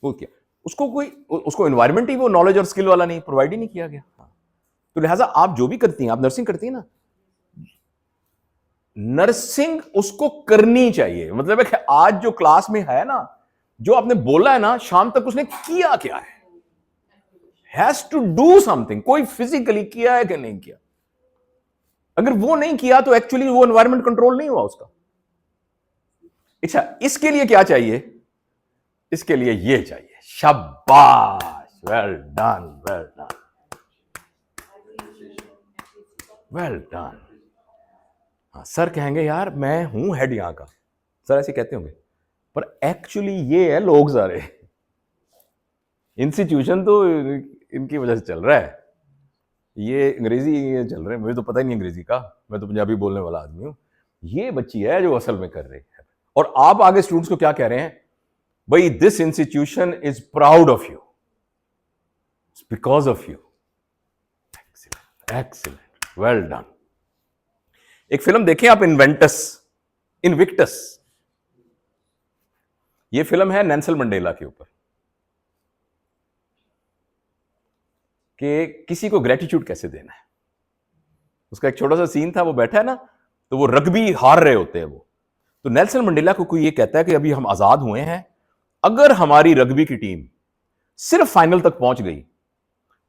वो क्या, उसको एनवायरनमेंट ही वो नॉलेज और स्किल वाला नहीं प्रोवाइड ही नहीं किया गया। तो लिहाजा आप जो भी करती हैं, आप नर्सिंग करती हैं ना, नर्सिंग उसको करनी चाहिए। मतलब है कि आज जो क्लास में है ना, जो आपने बोला है ना, शाम तक उसने किया क्या है, हैज टू डू समथिंग। कोई फिजिकली किया है कि नहीं किया, अगर वो नहीं किया तो एक्चुअली वो एनवायरनमेंट कंट्रोल नहीं हुआ उसका। अच्छा, इसके लिए क्या चाहिए, इसके लिए ये चाहिए। शाबाश, well done, well done, well done. हाँ, सर कहेंगे यार मैं हूं हेड यहां का, सर ऐसे कहते होंगे, पर एक्चुअली ये है लोग सारे, इंस्टीट्यूशन तो इनकी वजह से चल रहा है। ये अंग्रेजी ये चल रहे हैं, मुझे तो पता ही नहीं अंग्रेजी का, मैं तो पंजाबी बोलने वाला आदमी हूं। ये बच्ची है जो असल में कर रही है। और आप आगे स्टूडेंट्स को क्या कह रहे हैं, भाई this institution is proud of you, because of you. Excellent, excellent, well done. एक फिल्म देखें आप, इनविक्टस। ये फिल्म है नेल्सन मंडेला के ऊपर, कि किसी को ग्रेटिट्यूड कैसे देना है। उसका एक छोटा सा सीन था, वो बैठा है ना, तो वो रग्बी हार रहे होते हैं वो, तो नेल्सन मंडेला को कोई ये कहता है कि अभी हम आजाद हुए हैं, अगर हमारी रग्बी की टीम सिर्फ फाइनल तक पहुंच गई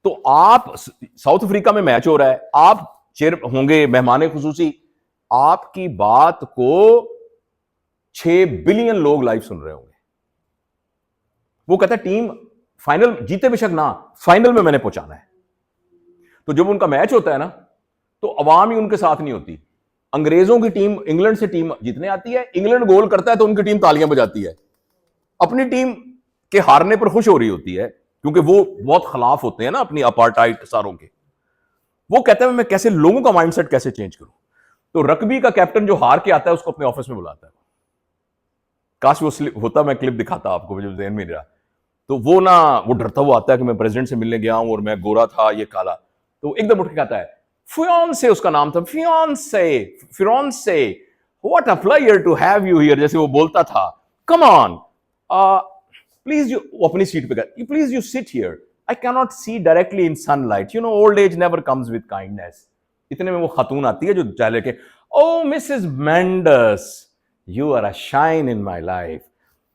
तो आप, साउथ अफ्रीका में मैच हो रहा है, आप चेयर होंगे मेहमान खुसूसी, आपकी बात को 6 बिलियन लोग लाइव सुन रहे होंगे। वो कहता है टीम फाइनल जीते बेशक ना, फाइनल में मैंने पहुंचाना है। तो जब उनका मैच होता है ना, तो अवाम ही उनके साथ नहीं होती। अंग्रेजों की टीम, इंग्लैंड से टीम जीतने आती है, इंग्लैंड गोल करता है तो उनकी टीम तालियां बजाती है, अपनी टीम के हारने पर खुश हो रही होती है, क्योंकि वो बहुत खिलाफ होते हैं ना अपनी अपार्टाइड सारों के। वो कहता है मैं कैसे लोगों का माइंडसेट कैसे चेंज करूं। तो रग्बी का कैप्टन जो हार के आता है उसको अपने ऑफिस में बुलाता है। काश वो होता, मैं क्लिप दिखाता आपको, मुझे ज़हन में नहीं रहा। तो वो डरता हुआ आता है कि मैं प्रेसिडेंट से मिलने गया हूं और मैं गोरा था, ये काला। तो एकदम उठ के कहता है, फियांसे उसका नाम था, fiance, what a player to have you here, जैसे वो बोलता था, कम ऑन प्लीज, यू अपनी सीट पे गए, please you sit here, I can not see directly in sunlight, you know old age never comes with kindness. इतने में वो खातून आती है जो चाय लेके, oh Mrs Mands, you are a shine in my life,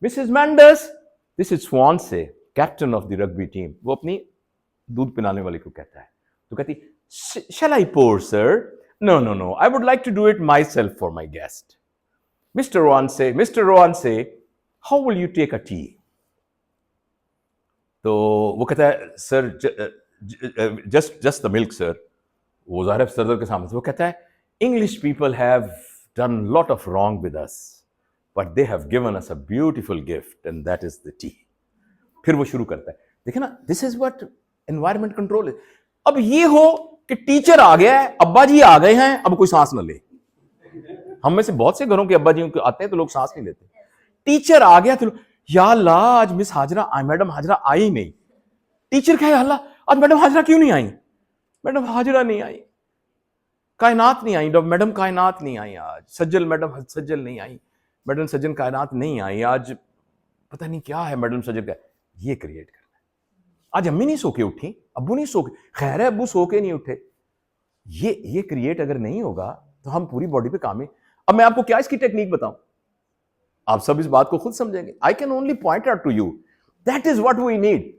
Mrs Mands, this is Swansea, captain of the rugby team. वो अपनी दूध पिलाने वाली को कहता है, तो कहती, shall I pour, sir? No, no, no, I would like to do it myself for my guest. Mr. Rohanse, how will you take a tea? तो वो कहता है, sir just the milk, sir. वो ज़ाहिर है सरदार के सामने से वो कहता है, English people have done lot of wrong with us, but they have given us a beautiful gift, and that is the tea. फिर वो शुरू करता है, देखिए ना, this is what environment control is. अब ये हो कि टीचर आ गया है, अब्बा जी आ गए हैं, अब कोई सांस न ले। हम में से बहुत से घरों के अब्बा जी आते हैं तो लोग सांस नहीं लेते। टीचर आ गया तो या अल्लाह आज मिस हाजरा, मैडम हाजरा आई नहीं। टीचर कहे, अल्लाह आज मैडम हाजरा क्यों नहीं आई? मैडम हाजरा नहीं आई, कायनात नहीं आई, मैडम कायनात नहीं आई आज, सज्जल मैडम सज्जल नहीं आई, मैडम सज्जन कायनात नहीं आई आज, पता नहीं क्या है मैडम सज्जल का। ये क्रिएट करना है। आज अम्मी नहीं सो के उठी, अब्बू नहीं सो के, खैर है अब्बू सो के नहीं उठे, ये क्रिएट अगर नहीं होगा तो हम पूरी बॉडी पे काम है। अब मैं आपको क्या इसकी टेक्निक बताऊं, आप सब इस बात को खुद समझेंगे। I can only point out to you, that is what we need.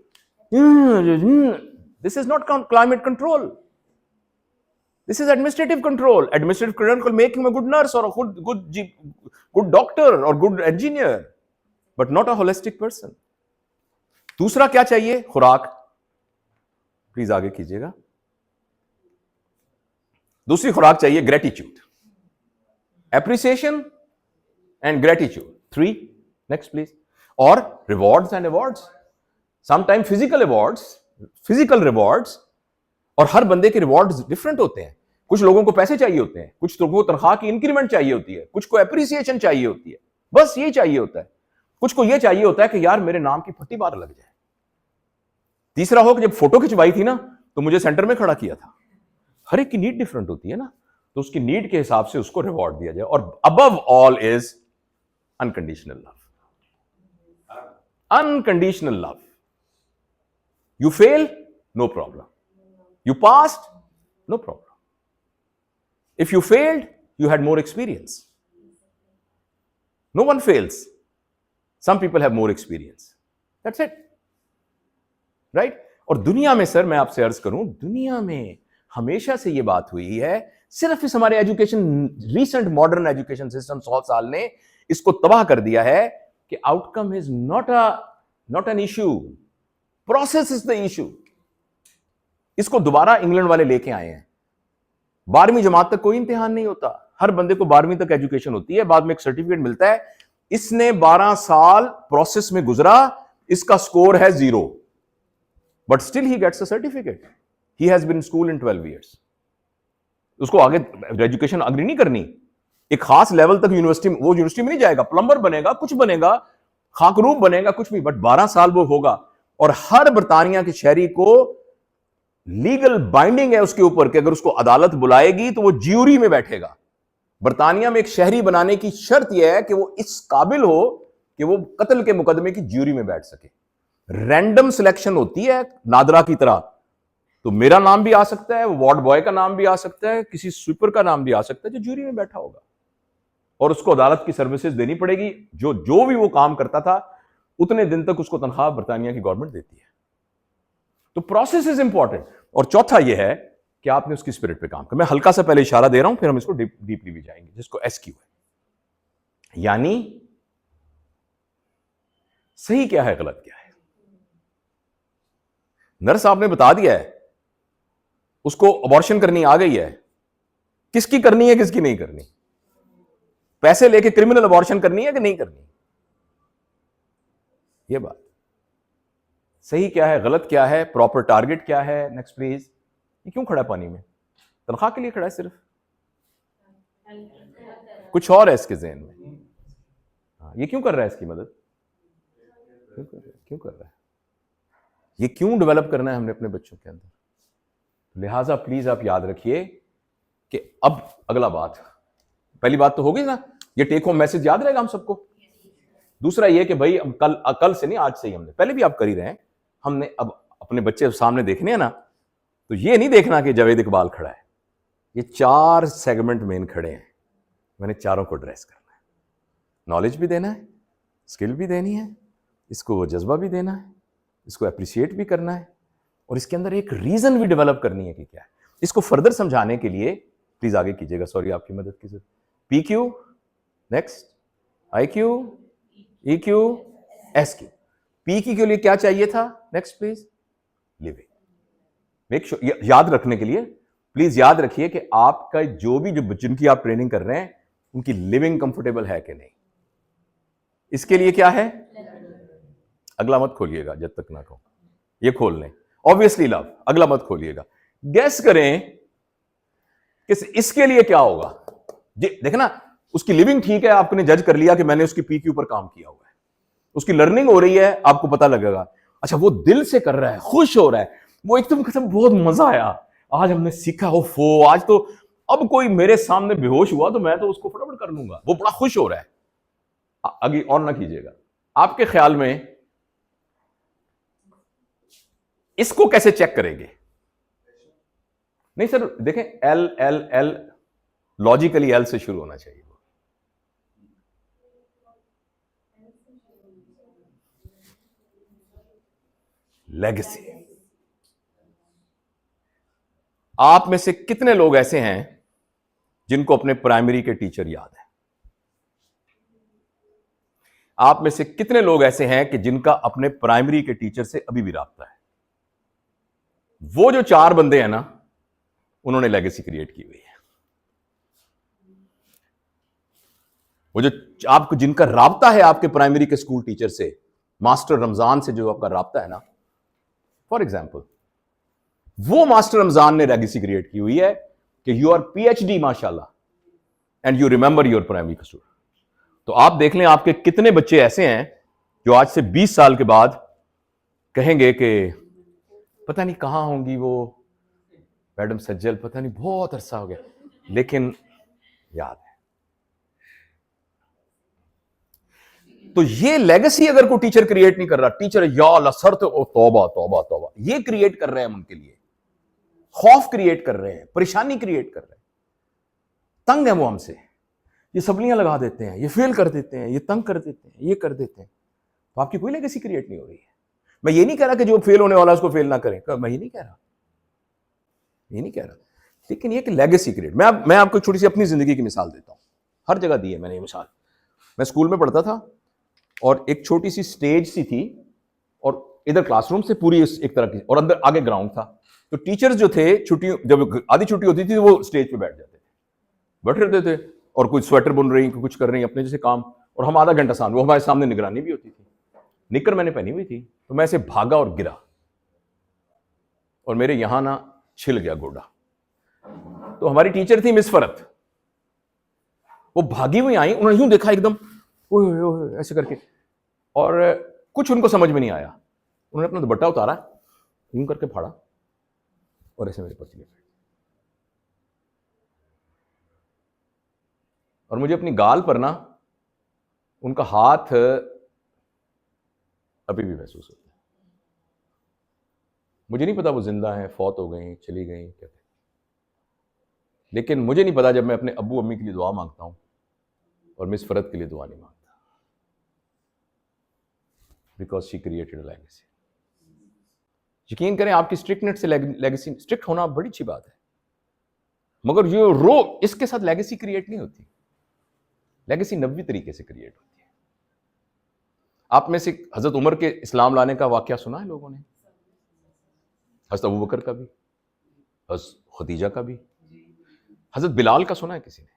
This is not climate control, this is administrative control. Administrative control will make him a good nurse or a good doctor or good engineer, but not a holistic person. दूसरा क्या चाहिए? खुराक। Please आगे कीजिएगा। दूसरी खुराक चाहिए gratitude, appreciation and gratitude. 3 next please. और rewards and awards, sometime physical rewards, और हर बंदे के रिवॉर्ड्स डिफरेंट होते हैं। कुछ लोगों को पैसे चाहिए होते हैं, कुछ लोगों को तनख्वाह की इंक्रीमेंट चाहिए होती है, कुछ को एप्रिसिएशन चाहिए होती है, बस ये चाहिए होता है। कुछ को ये चाहिए होता है कि यार मेरे नाम की फट्टी बार लग जाए। तीसरा हो कि जब फोटो खिंचवाई थी ना तो मुझे सेंटर में खड़ा किया था। हर एक की नीड डिफरेंट होती है ना, तो उसकी नीड के हिसाब से उसको रिवॉर्ड दिया जाए। और above all is unconditional love. Unconditional love. You fail, no problem. You passed, no problem. If you failed, you had more experience. No one fails. Some people have more experience. That's it. Right? और दुनिया में sir मैं आपसे अर्ज करूं, दुनिया में हमेशा से ये बात हुई है, सिर्फ इस हमारे education, recent modern education system 100 साल ने इसको तबाह कर दिया है कि outcome is not a not an issue, process is the issue. इसको दोबारा इंग्लैंड वाले लेके आए हैं। 12वीं जमात तक कोई इम्तिहान नहीं होता, हर बंदे को 12वीं तक एजुकेशन होती है, बाद में एक सर्टिफिकेट मिलता है। इसने 12 साल प्रोसेस में गुजरा, इसका स्कोर है 0, but still he gets a certificate. He has been in school in 12 years. उसको आगे एजुकेशन अग्री नहीं करनी, एक खास लेवल तक यूनिवर्सिटी में, वो यूनिवर्सिटी में नहीं जाएगा, प्लम्बर बनेगा, कुछ बनेगा, खाकरूब बनेगा, कुछ भी, बट 12 साल वो होगा। और हर बरतानिया के शहरी को लीगल बाइंडिंग है उसके ऊपर कि अगर उसको अदालत बुलाएगी तो वो ज्यूरी में बैठेगा। बरतानिया में एक शहरी बनाने की शर्त यह है कि वो इस काबिल हो कि वो कत्ल के मुकदमे की ज्यूरी में बैठ सके। रैंडम सिलेक्शन होती है नादरा की तरह, तो मेरा नाम भी आ सकता है, वार्ड बॉय का नाम भी आ सकता है, किसी स्वीपर का नाम भी आ सकता है जो ज्यूरी में बैठा होगा, और उसको अदालत की सर्विसेज देनी पड़ेगी। जो भी वो काम करता था उतने दिन तक उसको तनख्वाह बरतानिया की गवर्नमेंट देती है। तो प्रोसेस इज इंपॉर्टेंट। और चौथा यह है कि आपने उसकी स्पिरिट पे काम कर। मैं हल्का सा पहले इशारा दे रहा हूं, फिर हम इसको डीपली भी जाएंगे, जिसको SQ है, यानी सही क्या है, गलत क्या है। नर्स साहब ने बता दिया है, उसको अबॉर्शन करनी आ गई है, किसकी करनी है किसकी नहीं करनी, पैसे लेके क्रिमिनल अबॉर्शन करनी है कि नहीं करनी, ये बात। सही क्या है, गलत क्या है, प्रॉपर टारगेट क्या है। Next please. ये क्यों खड़ा है पानी में? तनख्वाह के लिए खड़ा है सिर्फ, कुछ और है इसके ज़हन में। हाँ, ये क्यों कर रहा है इसकी मदद? क्यों कर रहा है? ये क्यों डेवलप करना है हमने अपने बच्चों के अंदर? लिहाजा प्लीज आप याद रखिए कि अब अगला बात, पहली बात तो होगी ना, ये टेक होम मैसेज याद रहेगा हम सबको। दूसरा ये कि भाई कल से नहीं, आज से ही, हमने पहले भी आप कर ही रहे हैं, हमने अब अपने बच्चे सामने देखने हैं ना, तो ये नहीं देखना कि जावेद इकबाल खड़ा है। ये 4 सेगमेंट मेन खड़े हैं, मैंने चारों को ड्रेस करना है। नॉलेज भी देना है, स्किल भी देनी है, इसको जज्बा भी देना है, इसको अप्रिशिएट भी करना है, और इसके अंदर एक रीजन भी डेवलप करनी है कि क्या है। इसको फर्दर समझाने के लिए प्लीज आगे कीजिएगा, सॉरी आपकी मदद की जरूरत। PQ, next IQ, EQ, SQ। PQ के लिए क्या चाहिए था? Next please, living. Make sure, याद रखने के लिए प्लीज याद रखिए कि आपका जो जिनकी आप ट्रेनिंग कर रहे हैं उनकी लिविंग कंफर्टेबल है कि नहीं। इसके लिए क्या है? अगला मत खोलिएगा जब तक ना कहूं, ये खोल लें। ऑब्वियसली लव, अगला मत खोलिएगा। गैस करें कि इसके लिए क्या होगा। देखना, उसकी लिविंग ठीक है, आपने जज कर लिया कि मैंने उसकी PQ पर काम किया हुआ है, उसकी लर्निंग हो रही है, आपको पता लगेगा। अच्छा, वो दिल से कर रहा है, खुश हो रहा है, वो एकदम कसम बहुत मजा आया, आज हमने सीखा, हो आज तो अब कोई मेरे सामने बेहोश हुआ तो मैं तो उसको फटाफट कर लूंगा, वो बड़ा खुश हो रहा है। आगे और ना कीजिएगा। आपके ख्याल में इसको कैसे चेक करेंगे? नहीं सर, देखें, L लॉजिकली L से शुरू होना चाहिए। लेगेसी। आप में से कितने लोग ऐसे हैं जिनको अपने प्राइमरी के टीचर याद है? आप में से कितने लोग ऐसे हैं कि जिनका अपने प्राइमरी के टीचर से अभी भी राब्ता है? वो जो 4 बंदे हैं ना, उन्होंने लेगेसी क्रिएट की हुई है। वो जो आपको, जिनका राब्ता है आपके प्राइमरी के स्कूल टीचर से, मास्टर रमजान से जो आपका राब्ता है ना, फॉर एग्जाम्पल, वो मास्टर रमजान ने लेगेसी क्रिएट की हुई है कि यू आर PhD माशाल्लाह and you remember your primary का स्टूडेंट। तो आप देख लें आपके कितने बच्चे ऐसे हैं जो आज से 20 साल के बाद कहेंगे कि पता नहीं कहां होंगी वो मैडम सज्जल, पता नहीं बहुत अरसा हो गया, लेकिन याद है। तो ये लेगेसी अगर कोई टीचर क्रिएट नहीं कर रहा, टीचर या अल्लाह सर तो तौबा तौबा तौबा, ये क्रिएट कर रहे हैं हम उनके लिए, खौफ क्रिएट कर रहे हैं, परेशानी क्रिएट कर रहे हैं, तंग है वो हमसे, ये सबलियां लगा देते हैं, ये फेल कर देते हैं, ये तंग कर देते हैं, ये कर देते हैं। तो आपकी कोई लेगेसी क्रिएट नहीं हो रही है। मैं ये नहीं कह रहा कि जो फेल होने वाला उसको फेल ना करें, मैं ये नहीं कह रहा, लेकिन ये कि लेगेसी क्रिएट। मैं आपको छोटी सी अपनी जिंदगी की मिसाल देता हूं, हर जगह दी है मैंने ये मिसाल। मैं स्कूल में पढ़ता था और एक छोटी सी स्टेज सी थी इधर क्लासरूम से पूरी एक तरह की, और अंदर आगे ग्राउंड था। तो टीचर्स जो थे छुट्टियों, जब आधी छुट्टी होती थी वो स्टेज पे बैठ जाते थे, बैठ रहते थे, और कुछ स्वेटर बुन रही, कुछ कर रही अपने जैसे काम, और हम आधा घंटा सामने, वो हमारे सामने निगरानी भी होती थी। निकर मैंने पहनी हुई थी, तो मैं ऐसे भागा और गिरा, और मेरे यहां ना छिल गया गोडा। तो हमारी टीचर थी मिस फरत, वो भागी हुई आई, उन्होंने यूं देखा एकदम ओए ओए ओए ऐसे करके, और कुछ उनको समझ में नहीं आया। उन्होंने अपना दुपट्टा उतारा, यूं करके फाड़ा, और ऐसे मेरे पसीने फेंक, और मुझे अपनी गाल पर ना उनका हाथ अभी भी महसूस होता है। मुझे नहीं पता वो जिंदा हैं, फौत हो गई, चली गई, क्या, लेकिन मुझे नहीं पता जब मैं अपने अब्बू अम्मी के लिए दुआ मांगता हूं और मिस फरत के लिए दुआ नहीं मांगता, because she created a legacy. यकीन करें, आपकी स्ट्रिक्टनेस से लेगेसी, स्ट्रिक्ट होना बड़ी अच्छी बात है, मगर ये इसके साथ लेगेसी क्रिएट नहीं होती। लेगेसी नबवी तरीके से क्रिएट होती है। आप में से हजरत उमर के इस्लाम लाने का वाकया सुना है लोगों ने? हजरत अबू बकर का भी, हजरत खदीजा का भी, हजरत बिलाल का सुना है किसी ने?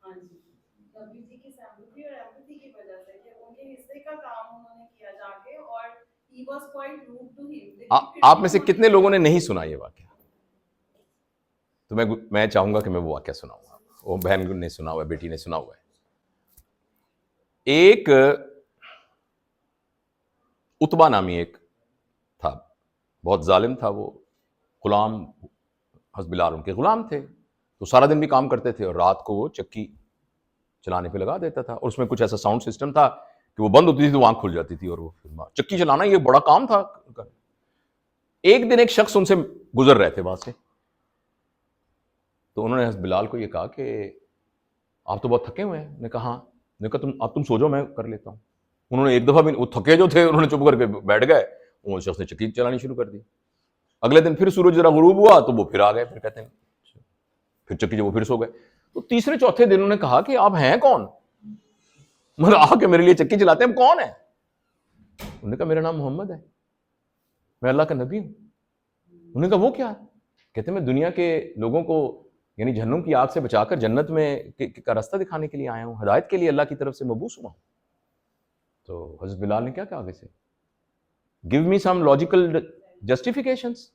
नबी जी की सैम्पलिटी और एम्पैथी की वजह से कि उनके हिस्से का काम उन्होंने किया जाके, और he was quite rude to him. आप में से कितने लोगों ने नहीं सुना ये वाकया? तो मैं चाहूंगा कि मैं वो वाकया सुनाऊंगा। वो बहन ने सुना हुआ है, बेटी ने सुना हुआ है। एक उतबा नामी एक था, बहुत जालिम था वो, गुलाम, हज़रत बिलाल उनके गुलाम थे। तो सारा दिन भी काम करते थे और रात को वो चक्की चलाने पे लगा देता था, और उसमें कुछ ऐसा साउंड सिस्टम था कि वो बंद होती थी तो आंख खुल जाती थी, और वो फिर चक्की चलाना ये बड़ा काम था। एक दिन एक शख्स उनसे गुजर रहे थे वहां से, तो उन्होंने हज़रत बिलाल को ये कहा कि आप तो बहुत थके हुए हैं। ने कहा हाँ। ने कहा तुम सो जाओ, मैं कर लेता हूँ। उन्होंने एक दफा भी, वो थके जो थे, उन्होंने चुप करके बैठ गए। वो शख्स ने चक्की चलानी शुरू कर दी। अगले दिन फिर सूरज जरा गुरूब हुआ तो वो फिर आ गए, फिर कहते हैं फिर चक्की, जब वो फिर सो गए। तो तीसरे चौथे दिन उन्होंने कहा कि आप हैं कौन, मतलब आके मेरे लिए चक्की चलाते हैं, कौन है? उन्होंने कहा मेरा नाम मोहम्मद है, मैं अल्लाह का नबी हूं। उन्होंने कहा वो क्या? कहते मैं दुनिया के लोगों को यानी जहन्नुम की आग से बचाकर जन्नत में का रास्ता दिखाने के लिए आया हूं, हिदायत के लिए अल्लाह की तरफ से मबूस हुआ हूं। तो हज़रत बिलाल ने क्या कहा आगे से? Give me some logical justifications,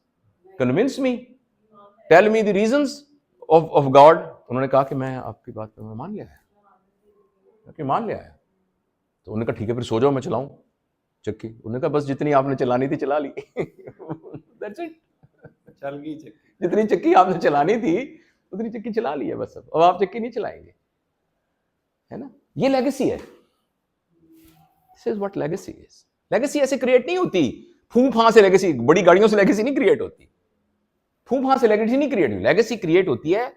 convince me, tell me the reasons of God. उन्होंने कहा कि मैं आपकी बात पर मान लिया है, मान लिया है। तो उन्होंने कहा ठीक है फिर सो जाओ, मैं चलाऊं चक्की। उन्होंने कहा बस जितनी आपने चलानी थी चला ली। दैट्स इट, चल गई चक्की। जितनी चक्की आपने चलानी थी उतनी चक्की चला ली है बस। अब आप चक्की नहीं चलाएंगे, है ना? ये लेगेसी है। This is what legacy is. Legacy ऐसे क्रिएट नहीं होती फूं फां से। लेगेसी बड़ी गाड़ियों से लेगेसी नहीं क्रिएट होती, फूं फां से लेगेसी नहीं क्रिएट होती। लेगेसी क्रिएट होती है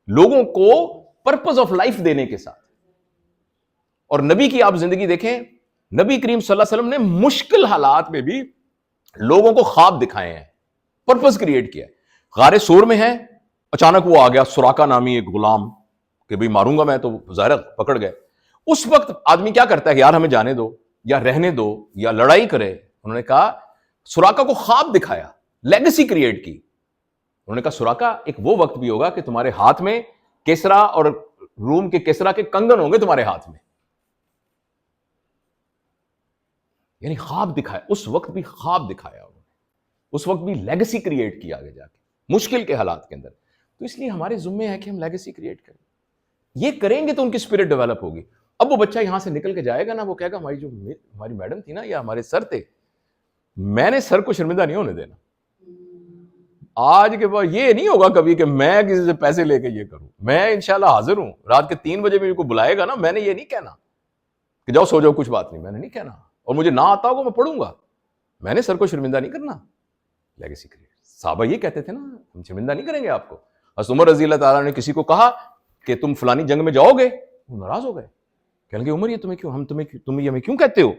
लोगों को पर्पस ऑफ लाइफ देने के साथ। और नबी की आप जिंदगी देखें, नबी करीम सल्लल्लाहु अलैहि वसल्लम ने मुश्किल हालात में भी लोगों को ख्वाब दिखाए हैं, पर्पस क्रिएट किया है। गारे सोर में है, अचानक वो आ गया सुराका नामी एक गुलाम कि भाई मारूंगा मैं, तो ज़ाहिर पकड़ गए। उस वक्त आदमी क्या करता है कि यार हमें जाने दो या रहने दो या लड़ाई करे। उन्होंने कहा, सुराका को ख्वाब दिखाया, लेगेसी क्रिएट की। उन्होंने कहा सुराका एक वो वक्त भी होगा कि तुम्हारे हाथ में केसरा और रूम के केसरा के कंगन होंगे तुम्हारे हाथ में। यानी ख्वाब दिखाया, उस वक्त भी ख्वाब दिखाया उन्होंने, उस वक्त भी लेगेसी क्रिएट किया आगे जाके मुश्किल के हालात के अंदर। तो इसलिए हमारे जिम्मे है कि हम लेगेसी क्रिएट करें। ये करेंगे तो उनकी स्पिरिट डेवलप होगी। अब वो बच्चा यहां से निकल के जाएगा ना, वो कहेगा हमारी मैडम थी ना या हमारे सर थे, मैंने सर को शर्मिंदा नहीं होने देना। आज के बाद ये नहीं होगा कभी कि मैं किसी से पैसे लेके ये करूं। मैं इंशाल्लाह हाजिर हूं, रात के 3 बजे मेरे को बुलाएगा ना, मैंने ये नहीं कहना कि जाओ सो जाओ, कुछ बात नहीं, मैंने नहीं कहना। और मुझे ना आता होगा मैं पढ़ूंगा, मैंने सर को शर्मिंदा नहीं करना। Legacy create. साहबा ये कहते थे ना, हम शर्मिंदा नहीं करेंगे आपको। हज़रत उमर रज़ी अल्लाह ताला ने किसी को कहा कि तुम फलानी जंग में जाओगे, वो नाराज हो गए। कहने लगे उमर ये तुम्हें क्यों, तुम ये हमें क्यों कहते हो?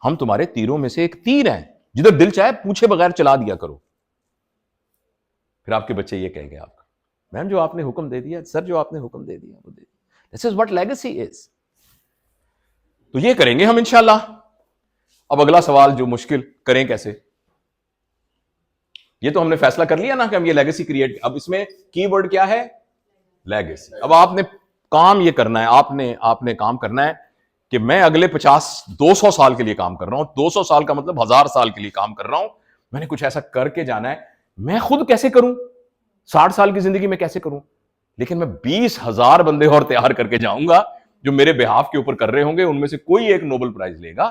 हम तुम्हारे तीरों में से एक तीर हैं, जिधर दिल चाहे पूछे बगैर चला दिया करो। फिर आपके बच्चे ये कहेंगे आपका, मैम जो आपने हुक्म दे दिया, सर जो आपने हुक्म दे दिया वो दे दिया। This is what legacy is. तो ये करेंगे हम इंशाल्लाह। अब अगला सवाल जो मुश्किल, करें कैसे? ये तो हमने फैसला कर लिया ना कि हम ये लेगेसी क्रिएट, अब इसमें कीवर्ड क्या है? लेगेसी। अब आपने काम ये करना है, आपने काम करना है कि मैं अगले 50-200 साल के लिए काम कर रहा हूं। 200 साल का मतलब 1000 साल के लिए काम कर रहा हूं। मैंने कुछ ऐसा करके जाना है। मैं खुद कैसे करूं? 60 साल की जिंदगी में कैसे करूं? लेकिन मैं 20,000 बंदे और तैयार करके जाऊंगा जो मेरे बिहाफ के ऊपर कर रहे होंगे। उनमें से कोई एक नोबेल प्राइज लेगा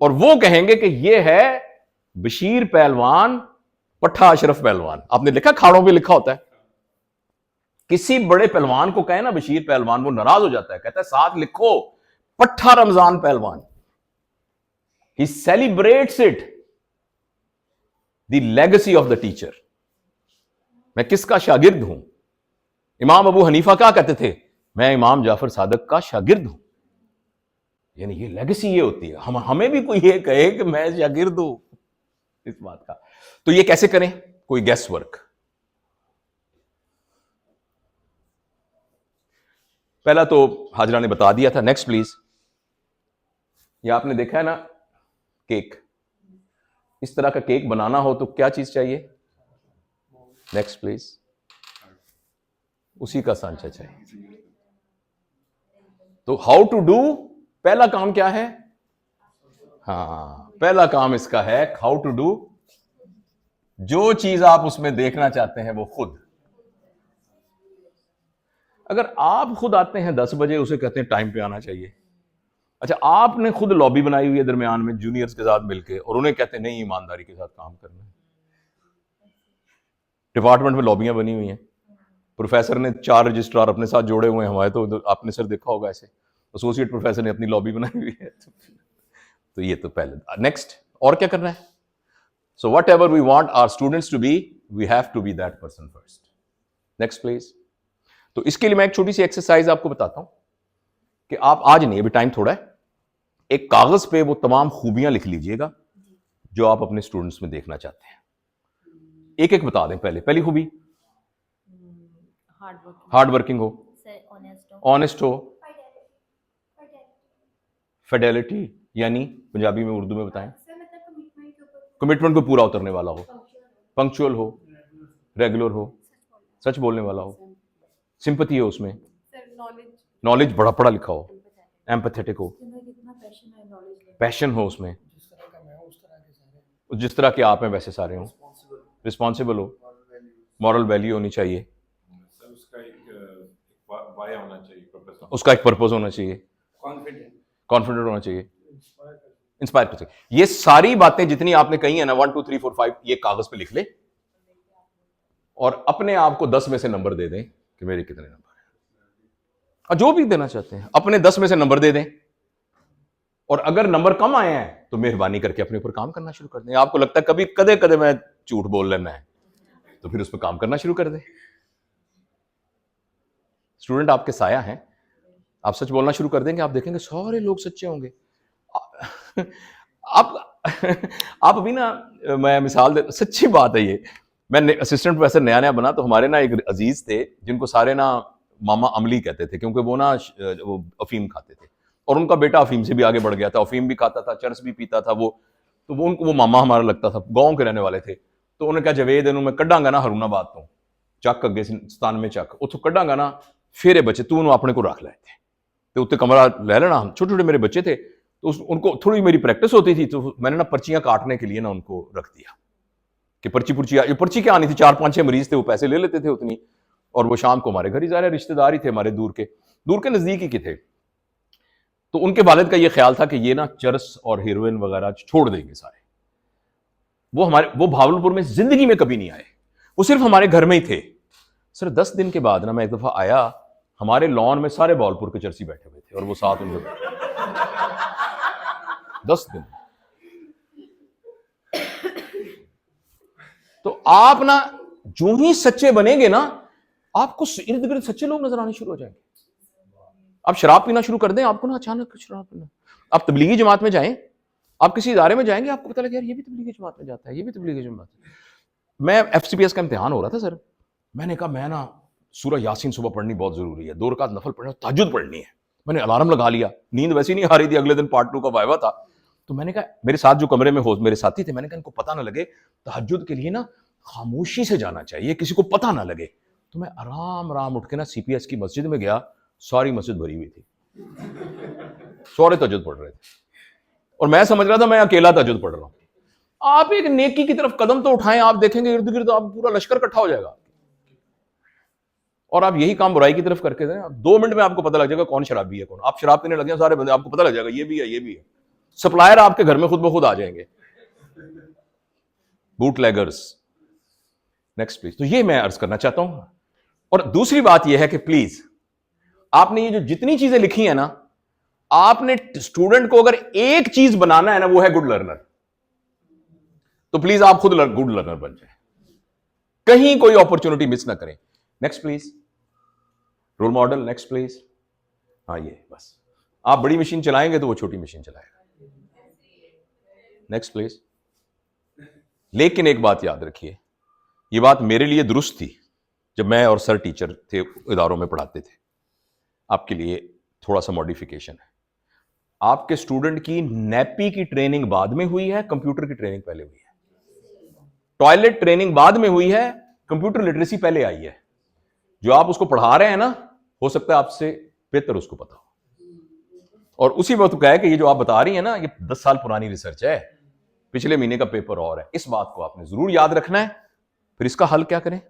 और वो कहेंगे कि ये है बशीर पहलवान, पट्टा अशरफ पहलवान। आपने लिखा, खाड़ों पे लिखा होता है। किसी बड़े पहलवान को कहे ना बशीर पहलवान, वो नाराज हो जाता है, कहता है साथ लिखो पट्टा रमजान पहलवान। He celebrates it, the legacy of the teacher. मैं किसका शागिर्द हूं? इमाम अबू हनीफा क्या कहते थे? मैं इमाम जाफर सादिक का शागिर्द हूं। यानी ये लेगेसी ये होती है। हमें भी कोई ये कहे कि मैं शागिर्द हूं इस बात का। तो ये कैसे करें? कोई गेस वर्क। पहला तो हाजरा ने बता दिया था। Next please. ये आपने देखा है ना केक, इस तरह का केक बनाना हो तो क्या चीज चाहिए? Next please. उसी का सांचा चाहिए। तो हाउ टू डू, पहला काम क्या है? हाँ, पहला काम इसका है हाउ टू डू। जो चीज आप उसमें देखना चाहते हैं वो खुद। अगर आप खुद आते हैं 10 बजे, उसे कहते हैं टाइम पे आना चाहिए। अच्छा, आपने खुद लॉबी बनाई हुई है दरमियान में जूनियर्स के साथ मिलके, और उन्हें कहते हैं नहीं, ईमानदारी के साथ काम करना है। डिपार्टमेंट में लॉबियां बनी हुई हैं, प्रोफेसर ने 4 रजिस्ट्रार अपने साथ जोड़े हुए हैं हमारे, तो आपने सर देखा होगा ऐसे, एसोसिएट प्रोफेसर ने अपनी लॉबी बनाई हुई है। तो ये तो पहले। नेक्स्ट, और क्या करना है? So whatever we want our students to be, we have to be that person first. Next please. तो इसके लिए मैं एक छोटी सी एक्सरसाइज आपको बताता हूं कि आप आज नहीं, अभी टाइम थोड़ा है, एक कागज पे वो तमाम खूबियां लिख लीजिएगा जो आप अपने स्टूडेंट्स में देखना चाहते हैं। एक एक बता दें। पहली खूबी, हार्ड वर्किंग हो, ऑनेस्ट हो, फिडेलिटी, यानी पंजाबी में उर्दू में बताएं, कमिटमेंट को पूरा उतरने वाला हो, पंक्चुअल हो, रेगुलर हो, सच बोलने वाला हो, सिंपैथी हो उसमें, नॉलेज बड़ा पढ़ा लिखा हो, एम्पैथेटिक हो, पैशन हो उसमें, जिस तरह के आप हैं वैसे सारे हों, रिस्पॉन्सिबल हो, मॉरल वैल्यू होनी चाहिए, उसका एक पर्पस होना चाहिए, कॉन्फिडेंट होना चाहिए, इंस्पायर कर चाहिए। ये सारी बातें जितनी आपने कही है ना, 1 2 3 4 5, ये कागज पे लिख ले और अपने आप को 10 में से नंबर दे दें कि मेरे कितने नंबर हैं, और जो भी देना चाहते हैं अपने 10 में से नंबर दे दें। और अगर नंबर कम आए हैं तो मेहरबानी करके अपने ऊपर काम करना शुरू कर दें। आपको लगता है कभी कदे कदे मैं झूठ बोल लेना है, तो फिर उस पर काम करना शुरू कर दें। स्टूडेंट आपके साया हैं, आप सच बोलना शुरू कर देंगे, आप देखेंगे सारे लोग सच्चे होंगे। आप अभी ना, मैं मिसाल दे, सच्ची बात है ये, मैं असिस्टेंट प्रोफेसर नया नया बना, तो हमारे ना एक अजीज थे जिनको सारे ना मामा अमली कहते थे, क्योंकि वो ना वो अफीम खाते थे और उनका बेटा अफीम से भी आगे बढ़ गया था, अफीम भी खाता था, चरस भी पीता था वो, तो वो उनको वो मामा हमारा लगता था, गाँव के रहने वाले थे। तो उन्होंने कहा जवेद इनू मैं कढ़ांगा ना हरूनाबाद तो चक अगे सतान में चक उतो कढ़ांगा ना, फिर बच्चे तू उन्होंने अपने को रख लाए थे, तो उत्ते कमरा ले लेना। छोटे छोटे मेरे बच्चे थे, तो उनको थोड़ी मेरी प्रैक्टिस होती थी, तो मैंने ना पर्चियां काटने के लिए ना उनको रख दिया कि पर्ची क्या आनी थी, 4-5-6 मरीज थे, वो पैसे ले लेते थे उतनी, और वो शाम को हमारे घर ही जा रहे, रिश्तेदार ही थे हमारे, दूर के नजदीक ही के थे। तो उनके वालिद का ये ख्याल था कि ये ना चरस और हीरोइन वगैरह छोड़ देंगे सारे। वो भावलपुर में जिंदगी में कभी नहीं आए, वो सिर्फ हमारे घर में ही थे। सर 10 दिन के बाद ना मैं एक दफा आया, हमारे लॉन में सारे भावलपुर के चरसी बैठे हुए थे और वो साथ उनके 10 दिन। तो आप ना जो ही सच्चे बनेंगे ना, आपको इर्द गिर्द सच्चे लोग नजर आने शुरू हो जाएंगे। आप शराब पीना शुरू कर दें, आपको ना अचानक शराब पीना, आप तबलीगी जमात में जाएं, आप किसी इदारे में जाएंगे, आपको पता लगे यार ये भी तबलीगी जमात में जाता है, ये भी तबलीगी जमात में। मैं FCPS का इम्तिहान हो रहा था सर, मैंने कहा मैं ना सूरह यासीन सुबह पढ़नी बहुत जरूरी है, 2 रकात नफल पढ़ना, तहज्जुद पढ़नी है। मैंने अलार्म लगा लिया, नींद वैसे ही नहीं आ रही थी, अगले दिन पार्ट 2 का वाइवा था। तो मैंने कहा, मेरे साथ जो कमरे में हो मेरे साथी थे, मैंने कहा इनको पता ना लगे, तहज्जुद के लिए ना खामोशी से जाना चाहिए, किसी को पता ना लगे। तो मैं आराम आराम उठ के ना CPS की मस्जिद में गया, सारी मस्जिद भरी हुई थी, सारे तहज्जुद पढ़ रहे थे, और मैं समझ रहा था मैं अकेला तहज्जुद पढ़ रहा हूं। आप एक नेकी की तरफ कदम तो उठाएं, आप देखेंगे इर्द गिर्द आप पूरा लश्कर इकट्ठा हो जाएगा, और आप यही काम बुराई की तरफ करके दें, 2 मिनट में आपको पता लग जाएगा कौन शराबी है कौन। आप शराब पीने लगे सारे बंदे, आपको पता लग जाएगा ये भी है, ये भी है। सप्लायर आपके घर में खुद ब खुद आ जाएंगे, बूटलेगर्स। Next please. तो ये मैं अर्ज करना चाहता हूं। और दूसरी बात यह है कि प्लीज आपने ये जो जितनी चीजें लिखी है ना, आपने स्टूडेंट को अगर एक चीज बनाना है ना, वो है गुड लर्नर, तो प्लीज आप खुद गुड लर्नर बन जाए, कहीं कोई अपॉर्चुनिटी मिस ना करें। Next please. Role model. Next please. हाँ, ये बस आप बड़ी मशीन चलाएंगे तो वो छोटी मशीन चलाएगा। Next please. लेकिन एक बात याद रखिए, ये बात मेरे लिए दुरुस्त थी जब मैं और सर टीचर थे इदारों में पढ़ाते थे, आपके लिए थोड़ा सा मॉडिफिकेशन है। आपके स्टूडेंट की नैपी की ट्रेनिंग बाद में हुई है, कंप्यूटर की ट्रेनिंग पहले हुई है। टॉयलेट ट्रेनिंग बाद में हुई है, कंप्यूटर लिटरेसी पहले आई है। जो आप उसको पढ़ा रहे हैं ना, हो सकता है आपसे बेहतर उसको पता हो। और उसी वक्त कहा है कि ये जो आप बता रही हैं ना, ये 10 साल पुरानी रिसर्च है, पिछले महीने का पेपर और है। इस बात को आपने जरूर याद रखना है। फिर इसका हल क्या करें?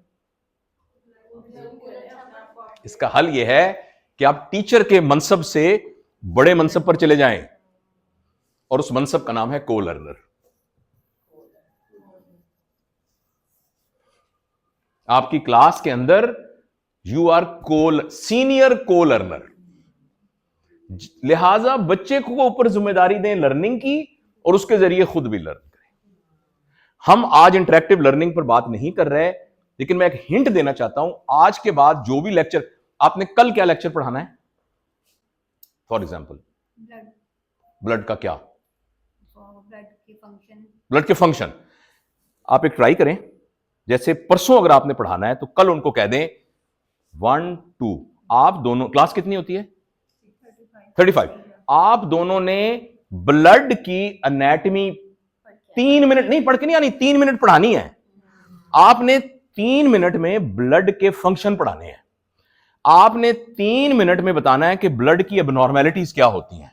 इसका हल यह है कि आप टीचर के मनसब से बड़े मनसब पर चले जाएं, और उस मनसब का नाम है को लर्नर। आपकी क्लास के अंदर यू आर सीनियर को लर्नर, लिहाजा बच्चे को ऊपर जिम्मेदारी दें लर्निंग की, और उसके जरिए खुद भी लर्न करें। हम आज इंटरेक्टिव लर्निंग पर बात नहीं कर रहे, लेकिन मैं एक हिंट देना चाहता हूं। आज के बाद जो भी लेक्चर आपने, कल क्या लेक्चर पढ़ाना है फॉर एग्जाम्पल? ब्लड ब्लड का क्या? ब्लड के फंक्शन। ब्लड के फंक्शन। आप एक ट्राई करें, जैसे परसों अगर आपने पढ़ाना है तो कल उनको कह दें 1 2, आप दोनों, क्लास कितनी होती है? 35। आप दोनों ने ब्लड की एनाटॉमी 3 मिनट नहीं पढ़ के नहीं आनी, 3 मिनट पढ़ानी है। आपने 3 मिनट में ब्लड के फंक्शन पढ़ाने हैं। आपने 3 मिनट में बताना है कि ब्लड की एबनॉर्मेलिटीज क्या होती हैं।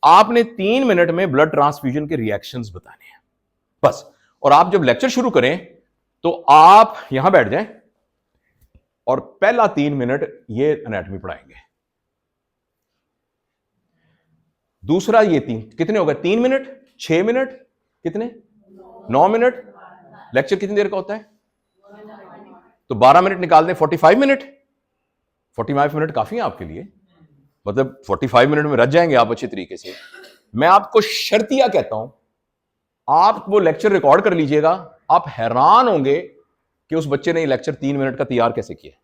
आपने 3 मिनट में ब्लड ट्रांसफ्यूजन के रिएक्शंस बताने हैं, बस। और आप जब लेक्चर शुरू करें तो आप यहां बैठ जाएं और पहला 3 मिनट ये एनाटॉमी पढ़ाएंगे। दूसरा ये 3 कितने हो गए? 3 मिनट, 6 मिनट, कितने? 9 मिनट। लेक्चर कितनी देर का होता है? तो 12 मिनट निकाल दें, 45 मिनट। 45 मिनट काफी है आपके लिए, मतलब 45 मिनट में रच जाएंगे आप अच्छे तरीके से। मैं आपको शर्तिया कहता हूं, आप वो लेक्चर रिकॉर्ड कर लीजिएगा, आप हैरान होंगे कि उस बच्चे ने ये लेक्चर 3 मिनट का तैयार कैसे किया।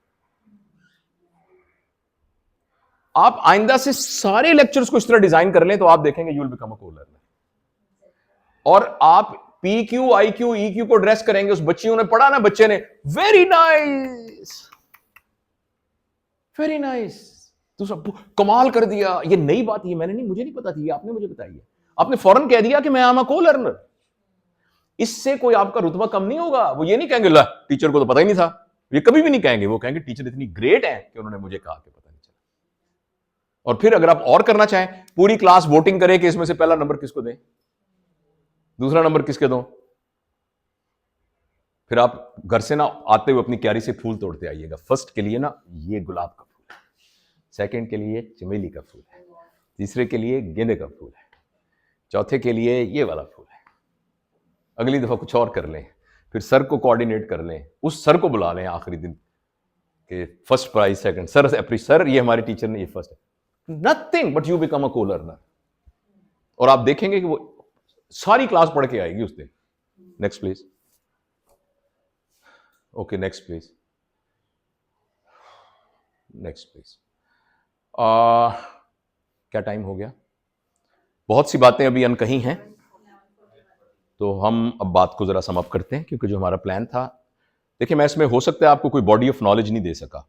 आप आइंदा से सारे लेक्चर्स को इस तरह डिजाइन कर लें तो आप देखेंगे यू विल बिकम अ को लर्नर। और आप PQ, IQ, EQ को ड्रेस करेंगे। उस बच्चियों ने पढ़ा ना, बच्चे ने वेरी नाइस, वेरी नाइस, तो सब कमाल कर दिया। ये नई बात, ये मैंने नहीं, मुझे नहीं पता थी, ये आपने मुझे बताई है। आपने फौरन कह दिया कि मैं आम को लर्नर। इससे कोई आपका रुतबा कम नहीं होगा। वो ये नहीं कहेंगे ला टीचर को तो पता ही नहीं था, ये कभी भी नहीं कहेंगे। वो कहेंगे टीचर इतनी ग्रेट है कि उन्होंने मुझे कहा कि पता नहीं चला। और फिर अगर आप और करना चाहें, पूरी क्लास वोटिंग करे कि इसमें से पहला नंबर किसको दें, दूसरा नंबर किसके दो। फिर आप घर से ना आते हुए अपनी क्यारी से फूल तोड़ते आइएगा। फर्स्ट के लिए ना ये गुलाब का फूल है, सेकंड के लिए चमेली का फूल है, तीसरे के लिए गेंदे का फूल है, चौथे के लिए ये वाला फूल है। अगली दफा कुछ और कर लें, फिर सर को कोऑर्डिनेट कर लें, उस सर को बुला लें आखिरी दिन कि फर्स्ट प्राइज, सेकंड सर ये हमारे टीचर ने ये फर्स्ट है। Nothing but you become a को लर्नर। और आप देखेंगे कि वो सारी क्लास पढ़ के आएगी उस दिन। Next please. Okay, next please, next please. क्या टाइम हो गया? बहुत सी बातें अभी अनकही हैं, तो हम अब बात को जरा समाप्त करते हैं, क्योंकि जो हमारा प्लान था, देखिए मैं इसमें हो सकता है आपको कोई बॉडी ऑफ नॉलेज नहीं दे सका,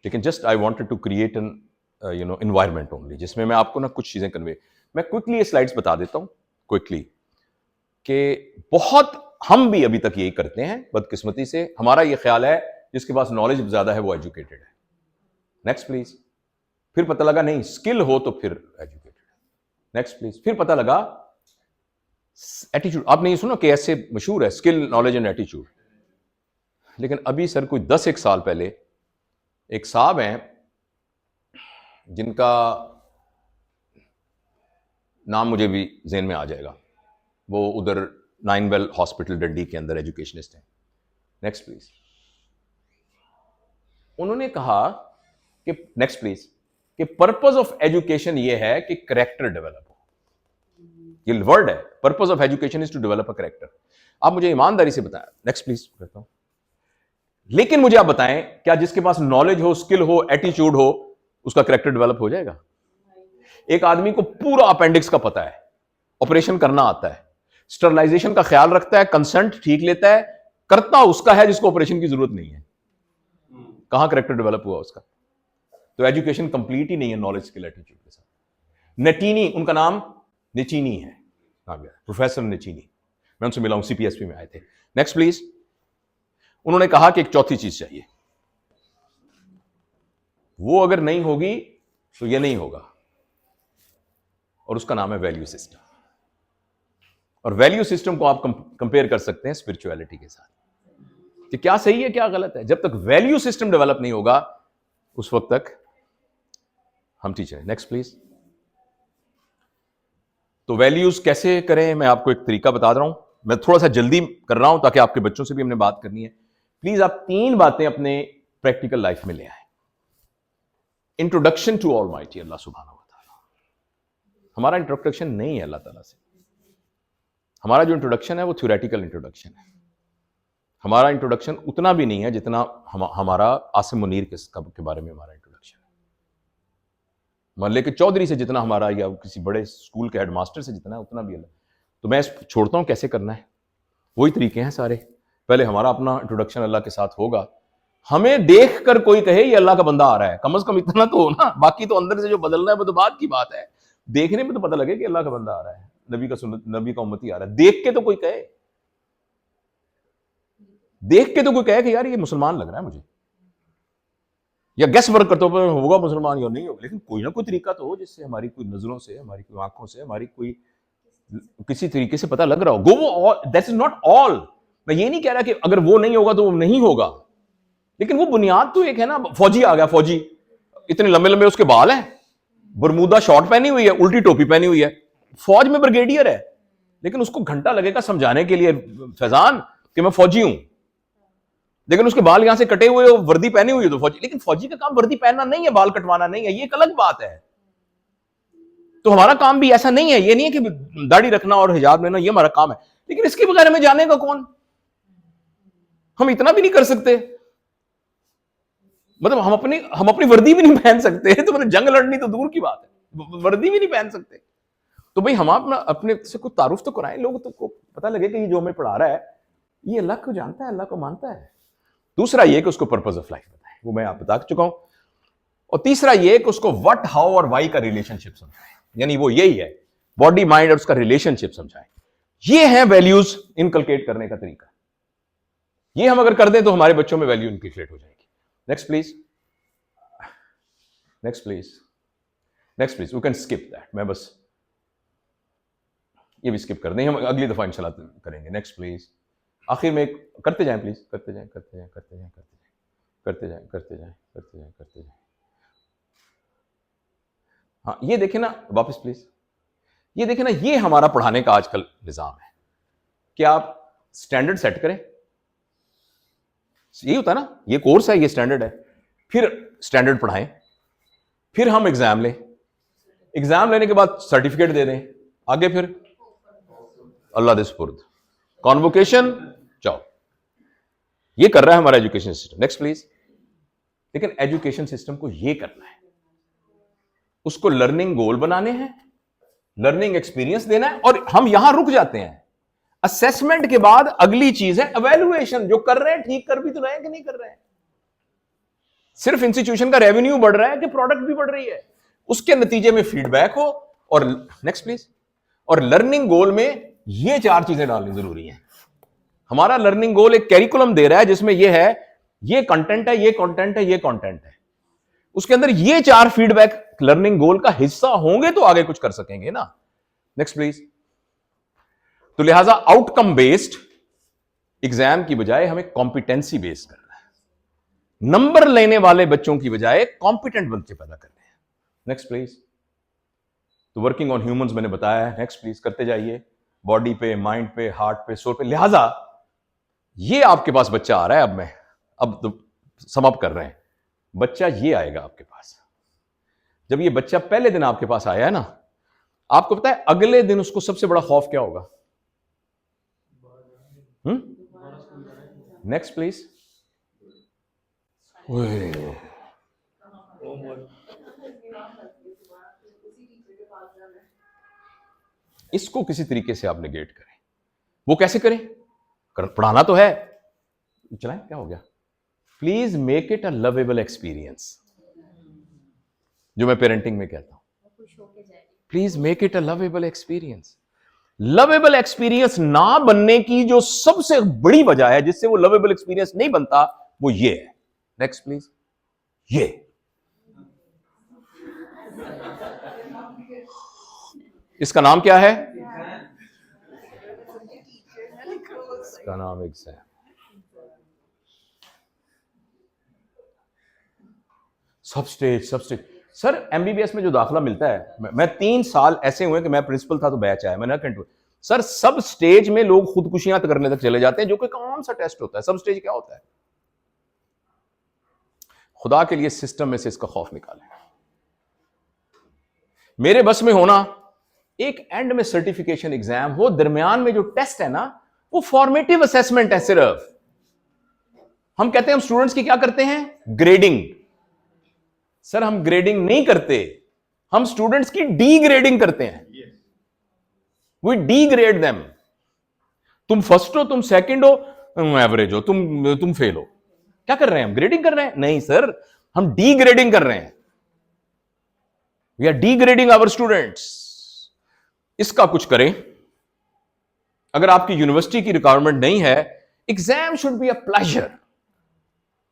लेकिन just I wanted to create an environment only, जिसमें मैं आपको ना कुछ चीजें कन्वे। मैं क्विकली ये स्लाइड्स बता देता हूं क्विकली कि बहुत हम भी अभी तक यही करते हैं बदकिस्मती से। हमारा ये ख्याल है जिसके पास नॉलेज ज्यादा है वो एजुकेटेड है। Next please. फिर पता लगा नहीं, स्किल हो तो फिर एजुकेटेड। Next please. फिर पता लगा एटीट्यूड। आपने ये सुना कि ऐसे मशहूर है स्किल, नॉलेज एंड एटीट्यूड। लेकिन अभी सर कोई 10-1 साल पहले एक साहब हैं जिनका नाम मुझे भी ज़हन में आ जाएगा, वो उधर 9 वेल हॉस्पिटल डंडी के अंदर एजुकेशनिस्ट हैं। Next please. उन्होंने कहा कि नेक्स्ट प्लीज कि पर्पस ऑफ एजुकेशन ये है कि करेक्टर डेवलप हो। ये वर्ड है, purpose of education is to develop a character. आप मुझे ईमानदारी से बताएं। नेक्स्ट प्लीज कहता हूं। लेकिन मुझे आप बताएं, क्या जिसके पास नॉलेज हो, स्किल हो, एटीट्यूड हो, उसका करेक्टर डेवलप हो जाएगा? एक आदमी को पूरा अपेंडिक्स का पता है, ऑपरेशन करना आता है, स्टरलाइजेशन का ख्याल रखता है, कंसेंट ठीक लेता है, करता उसका है जिसको ऑपरेशन की जरूरत नहीं है। कहां करेक्टर डेवलप हुआ उसका? तो एजुकेशन कंप्लीट ही नहीं है नॉलेज, स्किल, एटीट्यूड के साथ। नेटीनी, उनका नाम नेचीनी है, प्रोफेसर नेचीनी, मैं उनसे मिला हूं, सीपीएसपी में आए थे। Next please. उन्होंने कहा कि एक चौथी चीज चाहिए, वो अगर नहीं होगी तो ये नहीं होगा, और उसका नाम है वैल्यू सिस्टम। और वैल्यू सिस्टम को आप कंपेयर कर सकते हैं स्पिरिचुअलिटी के साथ कि क्या सही है क्या गलत है। जब तक वैल्यू सिस्टम डेवलप नहीं होगा उस वक्त तक हम टीचर हैं। Next please. तो वैल्यूज कैसे करें, मैं आपको एक तरीका बता रहा हूं। मैं थोड़ा सा जल्दी कर रहा हूं ताकि आपके बच्चों से भी हमने बात करनी है। प्लीज आप 3 बातें अपने प्रैक्टिकल लाइफ में ले आए। इंट्रोडक्शन टू ऑलमाइटी अल्लाह सुब्हानहू व तआला। हमारा इंट्रोडक्शन नहीं है अल्लाह ताला से। हमारा जो इंट्रोडक्शन है वो थ्योरेटिकल इंट्रोडक्शन है। हमारा इंट्रोडक्शन उतना भी नहीं है जितना हमारा आसिम मुनीर के बारे में हमारा इंट्रोडक्शन है। मोहल्ले के चौधरी से जितना हमारा, या किसी बड़े स्कूल के हेडमास्टर से जितना है उतना भी अलग। तो मैं छोड़ता हूं कैसे करना है, वही तरीके हैं सारे। पहले हमारा अपना इंट्रोडक्शन अल्लाह के साथ होगा। हमें देख कर कोई कहे ये अल्लाह का बंदा आ रहा है, कम से कम इतना तो हो ना। बाकी तो अंदर से जो बदलना है वो तो बात की बात है। देखने में तो पता लगे कि अल्लाह का बंदा आ रहा है, नबी का उम्मती आ रहा है। देख के तो कोई कहे, देख के तो कोई कहे कि यार ये मुसलमान लग रहा है मुझे, या गेस वर्क करते होगा मुसलमान या नहीं होगा, लेकिन कोई ना कोई तरीका तो हो जिससे हमारी कोई नजरों से, हमारी कोई आंखों से, हमारी कोई किसी तरीके से पता लग रहा हो। Go that is not all. मैं ये नहीं कह रहा कि अगर वो नहीं होगा तो वो नहीं होगा, लेकिन वो बुनियाद तो एक है ना। फौजी आ गया, फौजी इतने लंबे लंबे उसके बाल हैं, बरमूदा शॉर्ट पहनी हुई है, उल्टी टोपी पहनी हुई है, फौज में ब्रिगेडियर है, लेकिन उसको घंटा लगेगा समझाने के लिए फैजान कि मैं फौजी हूं। लेकिन उसके बाल यहां से कटे हुए, वर्दी पहनी हुई है तो फौजी। लेकिन फौजी का काम वर्दी पहनना नहीं है, बाल कटवाना नहीं है, ये एक अलग बात है। तो हमारा काम भी ऐसा नहीं है, ये नहीं है कि दाढ़ी रखना और हिजाब लेना ये हमारा काम है। लेकिन इसके बगैर हमें जानेगा कौन? हम इतना भी नहीं कर सकते, मतलब हम अपनी वर्दी भी नहीं पहन सकते। तो मतलब जंग लड़नी तो दूर की बात है, वर्दी भी नहीं पहन सकते। तो भाई हम अपने से कुछ तारुफ तो कराएं, लोग तो को पता लगे कि ये जो हमें पढ़ा रहा है ये अल्लाह को जानता है, अल्लाह को मानता है। दूसरा ये कि उसको पर्पस ऑफ लाइफ बताएं, वो मैं आप बता चुका हूं। और तीसरा ये कि उसको व्हाट, हाउ और व्हाई का रिलेशनशिप समझाएं, यानी वो यही है बॉडी माइंड और उसका रिलेशनशिप समझाएं। ये है वैल्यूज इनकलकेट करने का तरीका। ये हम अगर कर दें तो हमारे बच्चों में वैल्यू इनकलकेट हो जाएगी। Next please, next please, next please. We can skip that, मैं बस ये भी स्किप कर दें, हम अगली दफा इंशाल्लाह करेंगे। Next please. आखिर में करते जाएं प्लीज, करते जाएं, करते जाएं, करते जाएं, करते जाएं, करते जाएं, करते जाएं, करते जाएं। हाँ, ये देखें ना वापस प्लीज। ये देखें ना, ये हमारा पढ़ाने का आजकल निजाम है कि आप स्टैंडर्ड सेट करें। यही होता है ना, ये कोर्स है, ये स्टैंडर्ड है, फिर स्टैंडर्ड पढ़ाएं, फिर हम एग्जाम लें, एग्जाम लेने के बाद सर्टिफिकेट दे दें, आगे फिर अल्लाह दे सुपुर्द, कॉन्वोकेशन, जाओ। ये कर रहा है हमारा एजुकेशन सिस्टम। Next please. लेकिन एजुकेशन सिस्टम को ये करना है, उसको लर्निंग गोल बनाने हैं, लर्निंग एक्सपीरियंस देना है, और हम यहां रुक जाते हैं। असेसमेंट के बाद अगली चीज है एवेल्युएशन। जो कर रहे हैं ठीक कर भी तो रहे हैं कि नहीं कर रहे हैं? सिर्फ इंस्टीट्यूशन का रेवेन्यू बढ़ रहा है कि प्रोडक्ट भी बढ़ रही है? उसके नतीजे में फीडबैक हो और नेक्स्ट प्लीज, और लर्निंग गोल में ये 4 चीजें डालनी जरूरी हैं। हमारा लर्निंग गोल एक कैरिकुलम दे रहा है जिसमें ये है, ये कंटेंट है, ये कंटेंट है, ये कंटेंट है, उसके अंदर ये 4 फीडबैक लर्निंग गोल का हिस्सा होंगे तो आगे कुछ कर सकेंगे ना। Next please. तो लिहाजा आउटकम बेस्ड एग्जाम की बजाय हमें कॉम्पिटेंसी बेस्ड करना है, नंबर लेने वाले बच्चों की बजाय कॉम्पिटेंट बच्चे पैदा करने हैं। Next please. तो वर्किंग ऑन ह्यूमंस मैंने बताया है, नेक्स्ट प्लीज करते जाइए, बॉडी पे, माइंड पे, हार्ट पे, सोल पे। लिहाजा ये आपके पास बच्चा आ रहा है, अब तो सम अप कर रहे हैं, बच्चा ये आएगा आपके पास। जब ये बच्चा पहले दिन आपके पास आया है ना, आपको पता है अगले दिन उसको सबसे बड़ा खौफ क्या होगा? Next please. इसको किसी तरीके से आप नेगेट करें। वो कैसे करें? पढ़ाना तो है, चलाएं, क्या हो गया? Please make it a lovable experience, जो मैं पेरेंटिंग में कहता हूं, please make it a lovable experience. Lovable experience ना बनने की जो सबसे बड़ी वजह है जिससे वो लवेबल एक्सपीरियंस नहीं बनता, वो ये है। Next please. ये इसका नाम क्या है? इसका नाम एग्जाम। सब स्टेज सर, एमबीबीएस में जो दाखिला मिलता है, मैं 3 साल ऐसे हुए कि मैं प्रिंसिपल था तो बैच आया, मैंने कंट्रोल। सर सब स्टेज में लोग खुदकुशियां करने तक चले जाते हैं, जो कि कौन सा टेस्ट होता है? सब स्टेज क्या होता है? खुदा के लिए सिस्टम में से इसका खौफ निकालें। मेरे बस में होना एक एंड में सर्टिफिकेशन एग्जाम हो, दरमियान में जो टेस्ट है ना वो फॉर्मेटिव असेसमेंट है। सिर्फ हम कहते हैं हम स्टूडेंट्स की क्या करते हैं? ग्रेडिंग। सर हम ग्रेडिंग नहीं करते, हम स्टूडेंट्स की डी ग्रेडिंग करते हैं। We degrade them. तुम फर्स्ट हो, तुम सेकंड हो, एवरेज हो, तुम फेल हो। क्या कर रहे हैं हम? ग्रेडिंग कर रहे हैं? नहीं सर, हम डी ग्रेडिंग कर रहे हैं। We are degrading our students. इसका कुछ करें। अगर आपकी यूनिवर्सिटी की रिक्वायरमेंट नहीं है, exam should be a pleasure.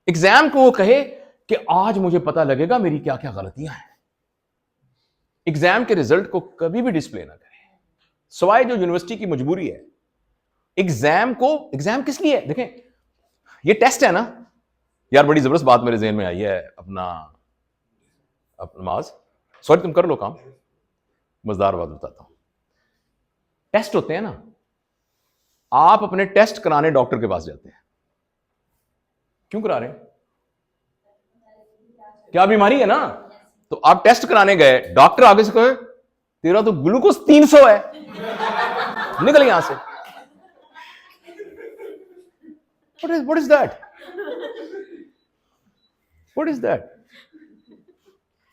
Exam को वो कहे कि आज मुझे पता लगेगा मेरी क्या क्या गलतियां हैं। एग्जाम के रिजल्ट को कभी भी डिस्प्ले ना करें, सवाए जो यूनिवर्सिटी की मजबूरी है। एग्जाम किस लिए है? देखें, ये टेस्ट है ना यार, बड़ी जबरदस्त बात मेरे जहन में आई है। अपना माज, सॉरी तुम कर लो काम, मजेदार बात बताता हूं। टेस्ट होते हैं ना, आप अपने टेस्ट कराने डॉक्टर के पास जाते हैं, क्यों करा रहे हैं? क्या बीमारी है ना? तो आप टेस्ट कराने गए, डॉक्टर आगे से कहे तेरा तो ग्लूकोज 300 है, निकल यहां से। What is that? What is that?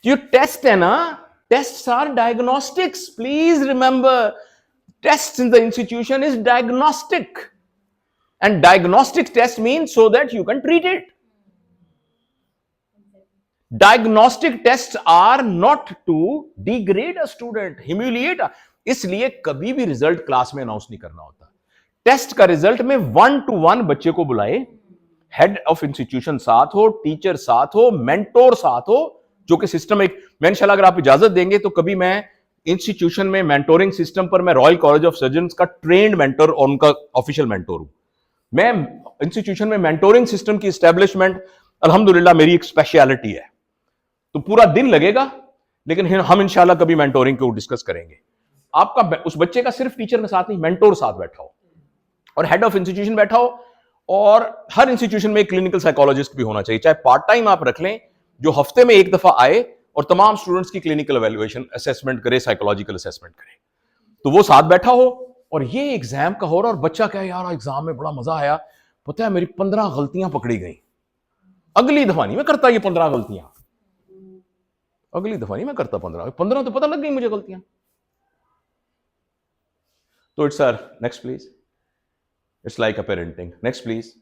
जो टेस्ट है ना, tests are diagnostics. Please remember, tests in the institution is diagnostic, and diagnostic test means so that you can treat it. Diagnostic tests are not to degrade a student, humiliate a, इसलिए कभी भी result class में announce नहीं करना होता। Test का result में 1-to-1 बच्चे को बुलाए, हेड ऑफ इंस्टीट्यूशन साथ हो, टीचर साथ हो, मेंटोर साथ हो, जो कि सिस्टम एक, मैं इंशाल्लाह अगर आप इजाजत देंगे तो कभी मैं इंस्टीट्यूशन में मेंटोरिंग सिस्टम पर, मैं रॉयल कॉलेज ऑफ सर्जन्स का ट्रेंड मेंटर और उनका ऑफिशियल मेंटोर हूं। मैं इंस्टीट्यूशन में मेंटोरिंग सिस्टम की एस्टेब्लिशमेंट अल्हम्दुलिल्लाह मेरी एक स्पेशलिटी है। तो पूरा दिन लगेगा, लेकिन हम इंशाल्लाह कभी मेंटोरिंग को डिस्कस करेंगे। आपका उस बच्चे का सिर्फ टीचर के साथ नहीं, मेंटोर साथ बैठा हो और हेड ऑफ इंस्टीट्यूशन बैठा हो, और हर इंस्टीट्यूशन में एक क्लिनिकल साइकोलॉजिस्ट भी होना चाहिए, चाहे पार्ट टाइम आप रख लें, जो हफ्ते में एक दफा आए और तमाम स्टूडेंट्स की क्लिनिकल एवेल्युएशन असेसमेंट करे, साइकोलॉजिकल असेसमेंट करे। तो वो साथ बैठा हो और ये एग्जाम का हो रहा, और बच्चा कहे यार एग्जाम में बड़ा मजा आया, पता है मेरी 15 गलतियां पकड़ी गई, अगली दफा नहीं मैं करता ये 15 गलतियां, अगली दफा नहीं मैं करता 15 तो पता लग गई मुझे गलतियां। तो it's sir, next please. It's like a parenting. Next please.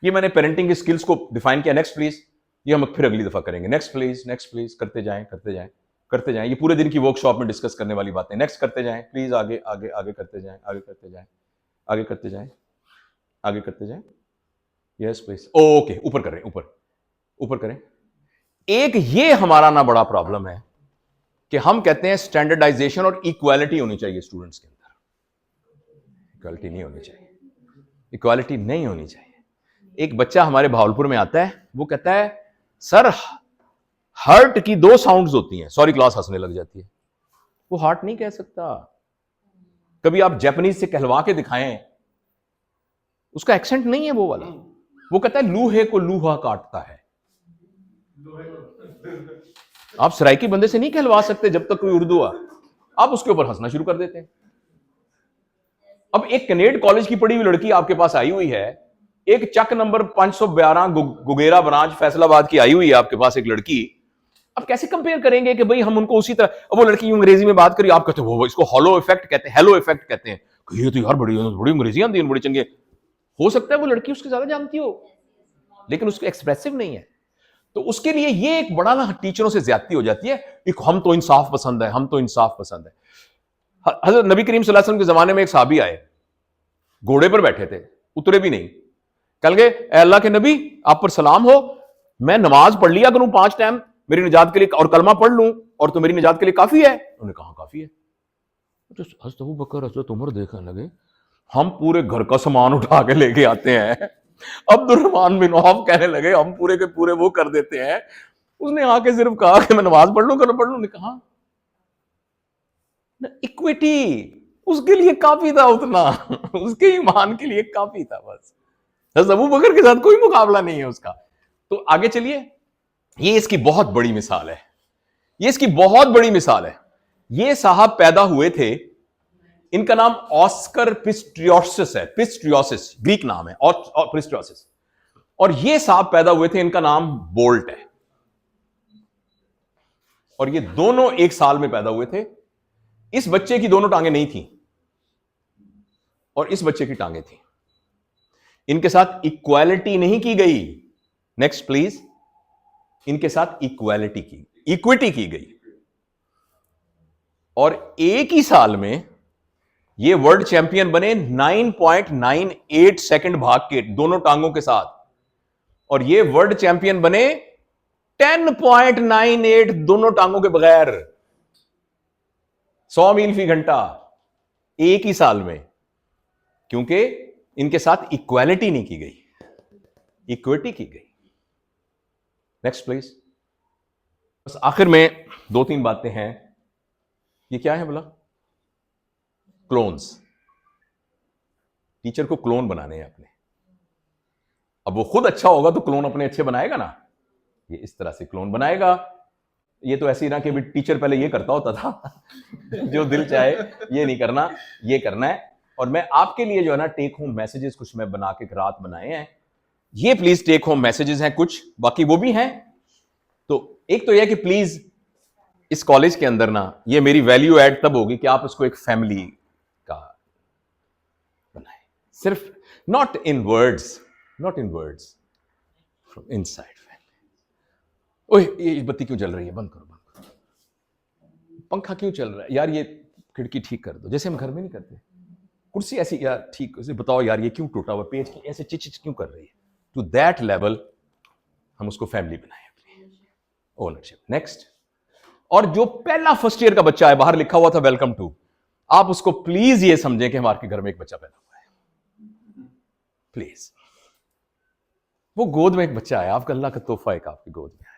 ये मैंने पेरेंटिंग की स्किल्स को डिफाइन किया। Next please. ये हम फिर अगली दफा करेंगे। नेक्स्ट प्लीज, नेक्स्ट प्लीज, करते जाएं करते जाएं। करते जाएं, ये पूरे दिन की वर्कशॉप में डिस्कस करने वाली बातें। नेक्स्ट करते जाएं प्लीज, आगे आगे आगे करते जाएं, आगे करते जाएं, आगे करते जाएं, आगे करते जाएं। यस प्लीज, ओके, ऊपर करें, ऊपर ऊपर करें। एक ये हमारा ना बड़ा प्रॉब्लम है कि हम कहते हैं स्टैंडर्डाइजेशन और इक्वालिटी होनी चाहिए स्टूडेंट्स के अंदर। इक्वालिटी नहीं होनी चाहिए, इक्वालिटी नहीं होनी चाहिए। एक बच्चा हमारे भावलपुर में आता है, वो कहता है सर हर्ट की 2 साउंड्स होती हैं। सॉरी क्लास हंसने लग जाती है। वो हार्ट नहीं कह सकता। कभी आप जापानीज से कहलवा के दिखाएं, उसका एक्सेंट नहीं है वो वाला। वो कहता है लूहे को लूहा काटता है। आप सराइकी बंदे से नहीं कहलवा सकते जब तक कोई उर्दू आ, आप उसके ऊपर हंसना शुरू कर देते हैं। अब एक कनेड कॉलेज की पढ़ी हुई लड़की आपके पास आई हुई है, एक चक नंबर 512 गुगेरा ब्रांच फैसलाबाद की आई हुई है आपके पास एक लड़की। अब कैसे कंपेयर करेंगे कि भाई हम उनको उसी तरह, अब वो लड़की अंग्रेजी में बात करी, आप कहते हो वो इसको हॉलो इफेक्ट कहते हैं, हेलो इफेक्ट कहते हैं, ये तो यार बड़ी अंग्रेजी आती है, बड़ी चंगे। हो सकता है वो लड़की उसके ज्यादा जानती हो, लेकिन उसको एक्सप्रेसिव नहीं है। तो उसके लिए ये एक बड़ा ना टीचरों से ज्यादती हो जाती है। एक हम तो इंसाफ पसंद है, हम तो इंसाफ पसंद है। हजरत नबी करीम सल्लल्लाहु अलैहि वसल्लम के जमाने में एक साहबी आए, घोड़े पर बैठे थे, उतरे भी नहीं। कल गए अल्लाह के नबी आप पर सलाम हो, मैं नमाज पढ़ लिया करूं 5 टाइम मेरी निजात के लिए, और कलमा पढ़ लूं और तो मेरी निजात के लिए काफी है। उन्होंने कहा काफी है। तो हज़रत अबू बकर हज़रत उमर देखने लगे, हम पूरे घर का सामान उठा के लेके आते हैं। अब्दुर्रहमान बिन औफ कहने लगे हम पूरे के पूरे वो कर देते हैं। उसने आके सिर्फ कहा कि मैं नमाज पढ़ लूं, कलमा पढ़ लूं। ने कहा इक्विटी उसके लिए काफी था, उतना उसके ईमान के लिए काफी था बस। हज़रत अबू बकर के साथ कोई मुकाबला नहीं है उसका। तो आगे चलिए, ये इसकी बहुत बड़ी मिसाल है, ये इसकी बहुत बड़ी मिसाल है। ये साहब पैदा हुए थे, इनका नाम ऑस्कर पिस्ट्रियोसिस है, पिस्ट्रियोसिस ग्रीक नाम है, पिस्ट्रियोसिस। और ये साहब पैदा हुए थे, इनका नाम बोल्ट है। और ये दोनों एक साल में पैदा हुए थे। इस बच्चे की दोनों टांगें नहीं थी और इस बच्चे की टांगें थी। इनके साथ इक्वालिटी नहीं की गई। Next please. इनके साथ इक्वालिटी की, इक्विटी की गई। और एक ही साल में ये वर्ल्ड चैंपियन बने 9.98 सेकंड भाग के दोनों टांगों के साथ। और ये वर्ल्ड चैंपियन बने 10.98 दोनों टांगों के बगैर, 100 मील फी घंटा एक ही साल में। क्योंकि इनके साथ इक्वालिटी नहीं की गई, इक्विटी की गई। Next please. बस आखिर में 2-3 बातें हैं। ये क्या है बोला? क्लोन्स। टीचर को क्लोन बनाने हैं अपने। अब वो खुद अच्छा होगा तो क्लोन अपने अच्छे बनाएगा ना, ये इस तरह से क्लोन बनाएगा। ये तो ऐसे ही ना कि टीचर पहले ये करता होता था जो दिल चाहे ये नहीं करना, ये करना है। और मैं आपके लिए जो है ना टेक होम मैसेजेस कुछ मैं बना के रात बनाए हैं। ये प्लीज टेक होम मैसेजेस हैं कुछ, बाकी वो भी हैं। तो एक तो यह कि प्लीज इस कॉलेज के अंदर ना ये मेरी वैल्यू ऐड तब होगी कि आप इसको एक फैमिली का बनाएं, सिर्फ not in words, not in words, from inside family. ओए ये बत्ती क्यों जल रही है? बंद करो, बंद करो। पंखा क्यों चल रहा है यार? ये खिड़की ठीक कर दो, जैसे हम घर में नहीं करते। कुर्सी ऐसी यार ठीक, बताओ यार ये क्यों टूटा हुआ, पेज की ऐसे चिच क्यों कर रही है? टू दैट लेवल हम उसको फैमिली बनाएं अपनी, ओनरशिप। नेक्स्ट। और जो पहला फर्स्ट ईयर का बच्चा है, बाहर लिखा हुआ था वेलकम टू, आप उसको प्लीज ये समझें कि हमारे घर में एक बच्चा पैदा हुआ है। प्लीज, वो गोद में एक बच्चा है, आपका अल्लाह का तोहफा एक आपकी गोद में आया।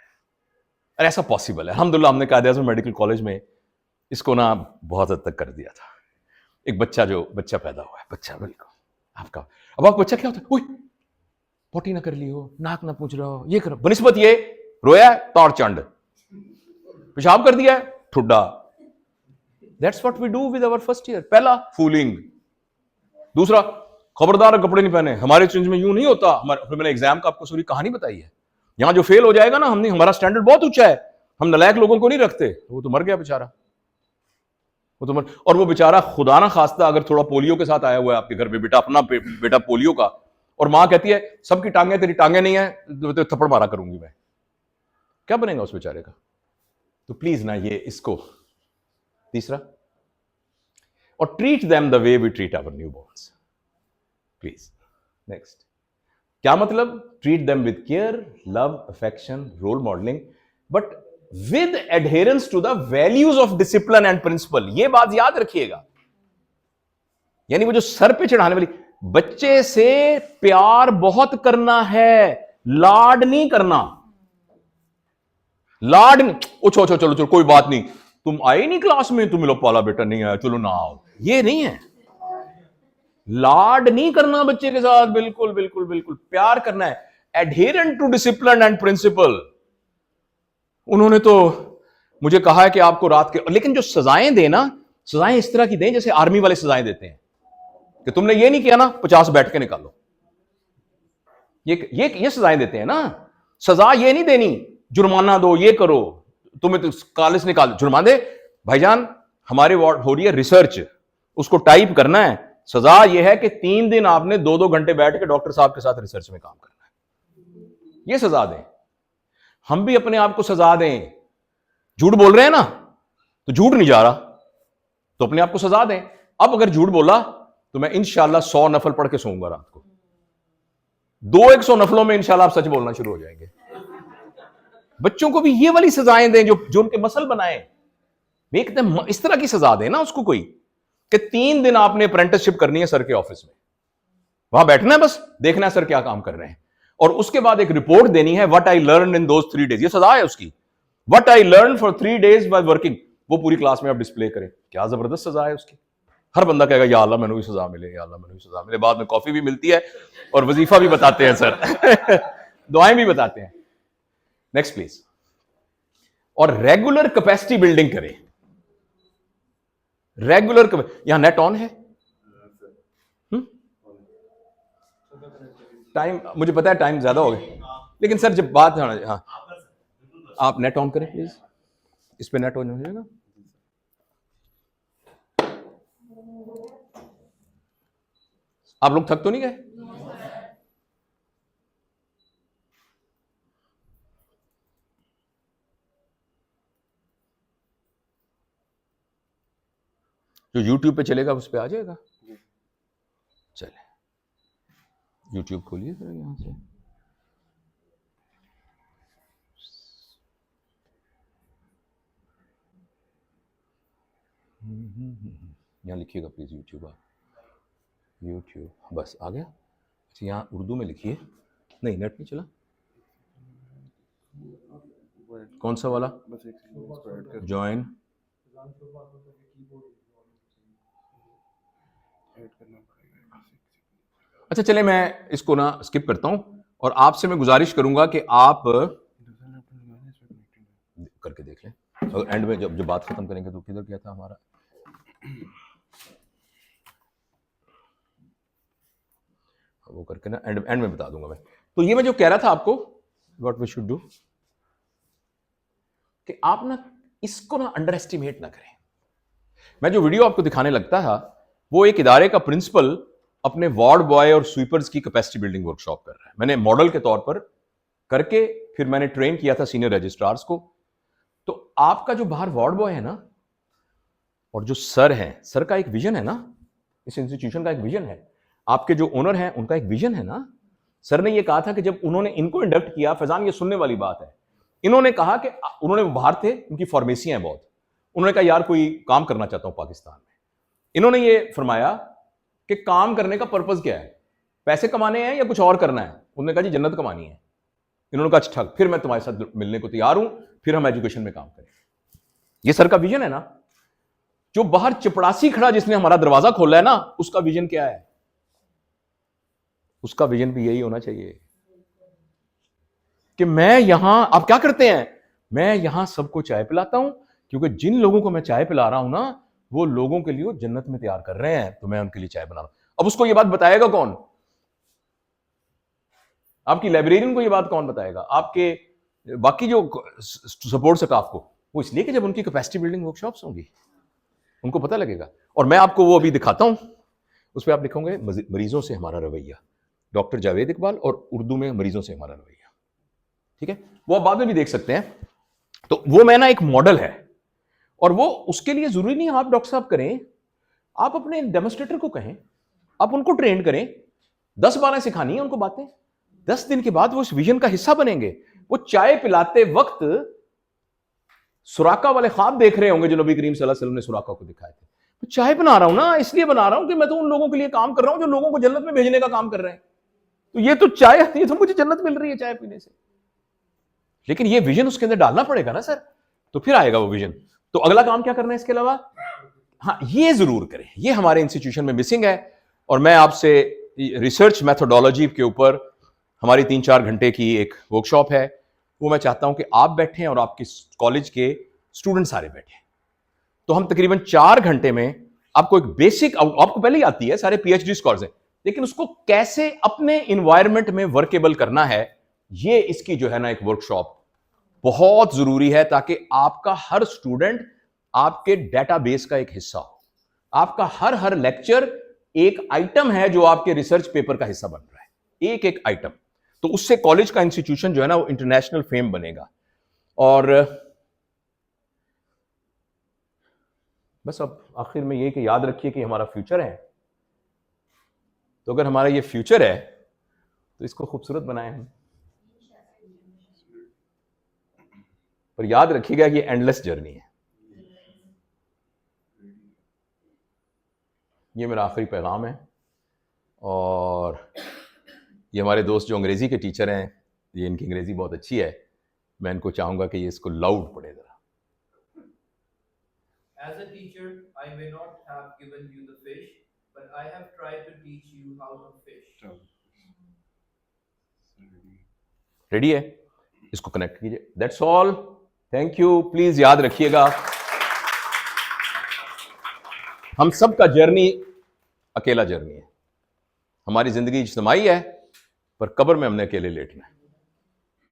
और ऐसा पॉसिबल है अल्हम्दुलिल्लाह। हमने कायदे आज़म मेडिकल कॉलेज में इसको ना बहुत हद तक कर दिया था। एक बच्चा जो बच्चा पैदा हुआ है, बच्चा बिल्कुल आपका। अब आप बच्चा क्या होता है? पोटी ना कर ली हो, नाक ना पूछ रहा हो, ये करो, बनिस्बत ये रोया तौर चंड, पेशाब कर दिया ठुड्डा। That's what we do with our first year. पहला फूलिंग, दूसरा खबरदार कपड़े नहीं पहने। हमारे चेंज में यूं नहीं होता। हमारे मैंने एग्जाम का आपको पूरी कहानी बताई है। यहां जो फेल हो जाएगा ना, हमने हमारा स्टैंडर्ड बहुत ऊंचा है, हम नलायक लोगों को नहीं रखते। वो तो मर गया बेचारा, वो तो मर। और वो बेचारा खुदा ना खास्ता अगर थोड़ा पोलियो के साथ आया हुआ है आपके घर में, बेटा अपना बेटा पोलियो का, और मां कहती है सबकी टांगे तेरी टांगे नहीं है, तो थप्पड़ मारा करूंगी मैं, क्या बनेगा उस बेचारे का? तो प्लीज ना ये इसको तीसरा, और treat them the way we treat our newborns, please. Next, क्या मतलब? Treat them with care, love, affection, role modelling, but with adherence to the values of discipline and principle. ये बात याद रखिएगा। यानी वो जो सर पे चढ़ाने वाली, बच्चे से प्यार बहुत करना है, लाड नहीं करना। लाड नहीं, ओ चलो चलो चलो कोई बात नहीं, तुम आए नहीं क्लास में, तुम लोग पाला बेटा नहीं आया, चलो ना आओ, ये नहीं है। लाड नहीं करना बच्चे के साथ, बिल्कुल बिल्कुल बिल्कुल प्यार करना है, adherent to discipline and principle. उन्होंने तो मुझे कहा है कि आपको रात के, लेकिन जो सजाएं देना, सजाएं इस तरह की दें जैसे आर्मी वाले सजाएं देते हैं कि तुमने ये नहीं किया ना 50 बैठ के निकालो। ये सजाएं देते हैं ना। सजा ये नहीं देनी जुर्माना दो, ये करो, तुम्हें तो कॉलेज निकाल, जुर्माना दे। भाईजान हमारे वार्ड हो रही है रिसर्च, उसको टाइप करना है। सजा यह है कि 3 दिन आपने 2-2 घंटे बैठ के डॉक्टर साहब के साथ रिसर्च में काम करना है, ये सजा दें। हम भी अपने आप को सजा दें। झूठ बोल रहे हैं ना, तो झूठ नहीं जा रहा, तो अपने आप को सजा दें। अब अगर झूठ बोला तो मैं इंशाल्लाह 100 नफल पढ़ के सोऊंगा रात को। 200-100 नफलों में इंशाल्लाह आप सच बोलना शुरू हो जाएंगे। बच्चों को भी ये वाली सजाएं दें जो उनके मसल बनाए। एकदम इस तरह की सजा दें ना उसको, कोई कि 3 दिन आपने अप्रेंटिसशिप करनी है सर के ऑफिस में, वहां बैठना है, बस देखना है सर क्या काम कर रहे हैं, और उसके बाद एक रिपोर्ट देनी है, what I learn in those 3 days. ये सजा है उसकी, what I learn for 3 days by working, वो पूरी क्लास में आप डिस्प्ले करें। क्या जबरदस्त सजा है उसकी। हर बंदा कहेगा या अल्लाह मैंने भी सजा मिले, या अल्लाह मैंने भी सजा मिले। बाद में कॉफी भी मिलती है और वजीफा भी बताते हैं सर दुआएं भी बताते हैं। Next please. और रेगुलर कैपेसिटी बिल्डिंग करें। रेगुलर, यहां नेट ऑन है? टाइम मुझे पता है टाइम ज्यादा हो गया, लेकिन सर जब बात, हाँ आप नेट ऑन करें प्लीज, इस पे नेट ऑन हो जाएगा। आप लोग थक तो नहीं गए? जो YouTube पे चलेगा उस पे आ जाएगा। चले YouTube खोलिए जरा यहां से। यहाँ लिखिएगा प्लीज YouTube, आप YouTube बस आ गया। अच्छा यहाँ उर्दू में लिखिए। नहीं नेट नहीं चला, कौन सा वाला? ज्वाइन। अच्छा चले मैं इसको ना स्किप करता हूं, और आपसे मैं गुजारिश करूंगा कि आप करके देख लें, और एंड में जब बात खत्म करेंगे तो किधर गया था हमारा, वो करके ना एंड में बता दूंगा मैं। तो ये मैं जो कह रहा था आपको, व्हाट वी शुड डू, कि आप ना इसको ना अंडर एस्टिमेट ना करें। मैं जो वीडियो आपको दिखाने लगता है वो एक इदारे का प्रिंसिपल अपने वार्ड बॉय और स्वीपर्स की कैपेसिटी बिल्डिंग वर्कशॉप कर रहा है। मैंने मॉडल के तौर पर करके फिर मैंने ट्रेन किया था सीनियर रजिस्ट्रार्स को। तो आपका जो बाहर वार्ड बॉय है ना, और जो सर है, सर का एक विजन है ना, इस इंस्टीट्यूशन का एक विजन है, आपके जो ओनर हैं उनका एक विजन है ना। सर ने ये कहा था कि जब उन्होंने इनको इंडक्ट किया, फैजान ये सुनने वाली बात है, इन्होंने कहा कि उन्होंने बाहर थे, उनकी फॉर्मेसियां हैं बहुत, उन्होंने कहा यार कोई काम करना चाहता हूं पाकिस्तान में। इन्होंने ये फरमाया कि काम करने का पर्पस क्या है, पैसे कमाने हैं या कुछ और करना है? उन्होंने कहा जी जन्नत कमानी है। इन्होंने कहा अच्छा फिर मैं तुम्हारे साथ मिलने को तैयार हूं, फिर हम एजुकेशन में काम करें। ये सर का विजन है ना। जो बाहर चपड़ासी खड़ा जिसने हमारा दरवाजा खोला है ना, उसका विजन क्या है? उसका विजन भी यही होना चाहिए कि मैं यहां, आप क्या करते हैं, मैं यहां सबको चाय पिलाता हूं, क्योंकि जिन लोगों को मैं चाय पिला रहा हूं ना, वो लोगों के लिए जन्नत में तैयार कर रहे हैं, तो मैं उनके लिए चाय बना रहा हूं। अब उसको ये बात बताएगा कौन? आपकी लाइब्रेरियन को ये बात कौन बताएगा? आपके बाकी जो सपोर्ट स्टाफ को। वो इसलिए कि जब उनकी कैपेसिटी बिल्डिंग वर्कशॉप्स होंगी उनको पता लगेगा। और मैं आपको वो अभी दिखाता हूं, उस पर आप लिखोगे मरीजों से हमारा रवैया, डॉक्टर जावेद इकबाल, और उर्दू में मरीजों से हमारा रवैया। ठीक है, वो आप बाद में भी देख सकते हैं। तो वो मैं ना एक मॉडल है, और वो उसके लिए जरूरी नहीं आप डॉक्टर साहब करें, आप अपने डेमोस्ट्रेटर को कहें, आप उनको ट्रेन करें, 10-12 सिखानी है उनको बातें, 10 दिन के बाद वो उस विजन का हिस्सा बनेंगे। वो चाय पिलाते वक्त सुराका वाले ख्वाब देख रहे होंगे जो नबी करीम सल्लल्लाहु अलैहि वसल्लम ने सुराका को दिखाए थे। तो चाय बना रहा हूं ना, इसलिए बना रहा हूं कि मैं तो उन लोगों के लिए काम कर रहा हूं जो लोगों को जन्नत में भेजने का काम कर रहे हैं। तो ये तो चाय, ये तो मुझे जन्नत मिल रही है चाय पीने से, लेकिन ये विजन उसके अंदर डालना पड़ेगा ना सर, तो फिर आएगा वो विजन। तो अगला काम क्या करना है इसके अलावा? हाँ, ये जरूर करें, ये हमारे इंस्टीट्यूशन में मिसिंग है। और मैं आपसे रिसर्च मेथोडोलॉजी के ऊपर हमारी 3-4 घंटे की एक वर्कशॉप है, वो मैं चाहता हूं कि आप बैठें और आपके कॉलेज के स्टूडेंट सारे बैठें। तो हम तकरीबन 4 घंटे में आपको एक बेसिक, आपको पहले ही आती है, सारे पीएचडी स्कॉलर्स हैं, लेकिन उसको कैसे अपने इन्वायरमेंट में वर्केबल करना है, ये इसकी जो है ना एक वर्कशॉप बहुत जरूरी है, ताकि आपका हर स्टूडेंट आपके डेटाबेस का एक हिस्सा हो। आपका हर लेक्चर एक आइटम है जो आपके रिसर्च पेपर का हिस्सा बन रहा है, एक एक आइटम। तो उससे कॉलेज का इंस्टीट्यूशन जो है ना वो इंटरनेशनल फेम बनेगा। और बस अब आखिर में ये कि याद रखिए कि हमारा फ्यूचर है, तो अगर हमारा ये फ्यूचर है तो इसको खूबसूरत बनाएं हम। पर याद रखिएगा कि ये एंडलेस जर्नी है। ये मेरा आखिरी पैगाम है। और ये हमारे दोस्त जो अंग्रेजी के टीचर हैं, ये इनकी अंग्रेजी बहुत अच्छी है, मैं इनको चाहूंगा कि ये इसको लाउड पढ़े जरा। As a teacher, I may not have given you the fish, but I have tried to teach you how to fish. Ready है? इसको कनेक्ट कीजिए। That's all, thank you. Please याद रखिएगा, हम सबका जर्नी अकेला जर्नी है। हमारी जिंदगी इज्तिमाई है, पर कब्र में हमने अकेले लेटना है।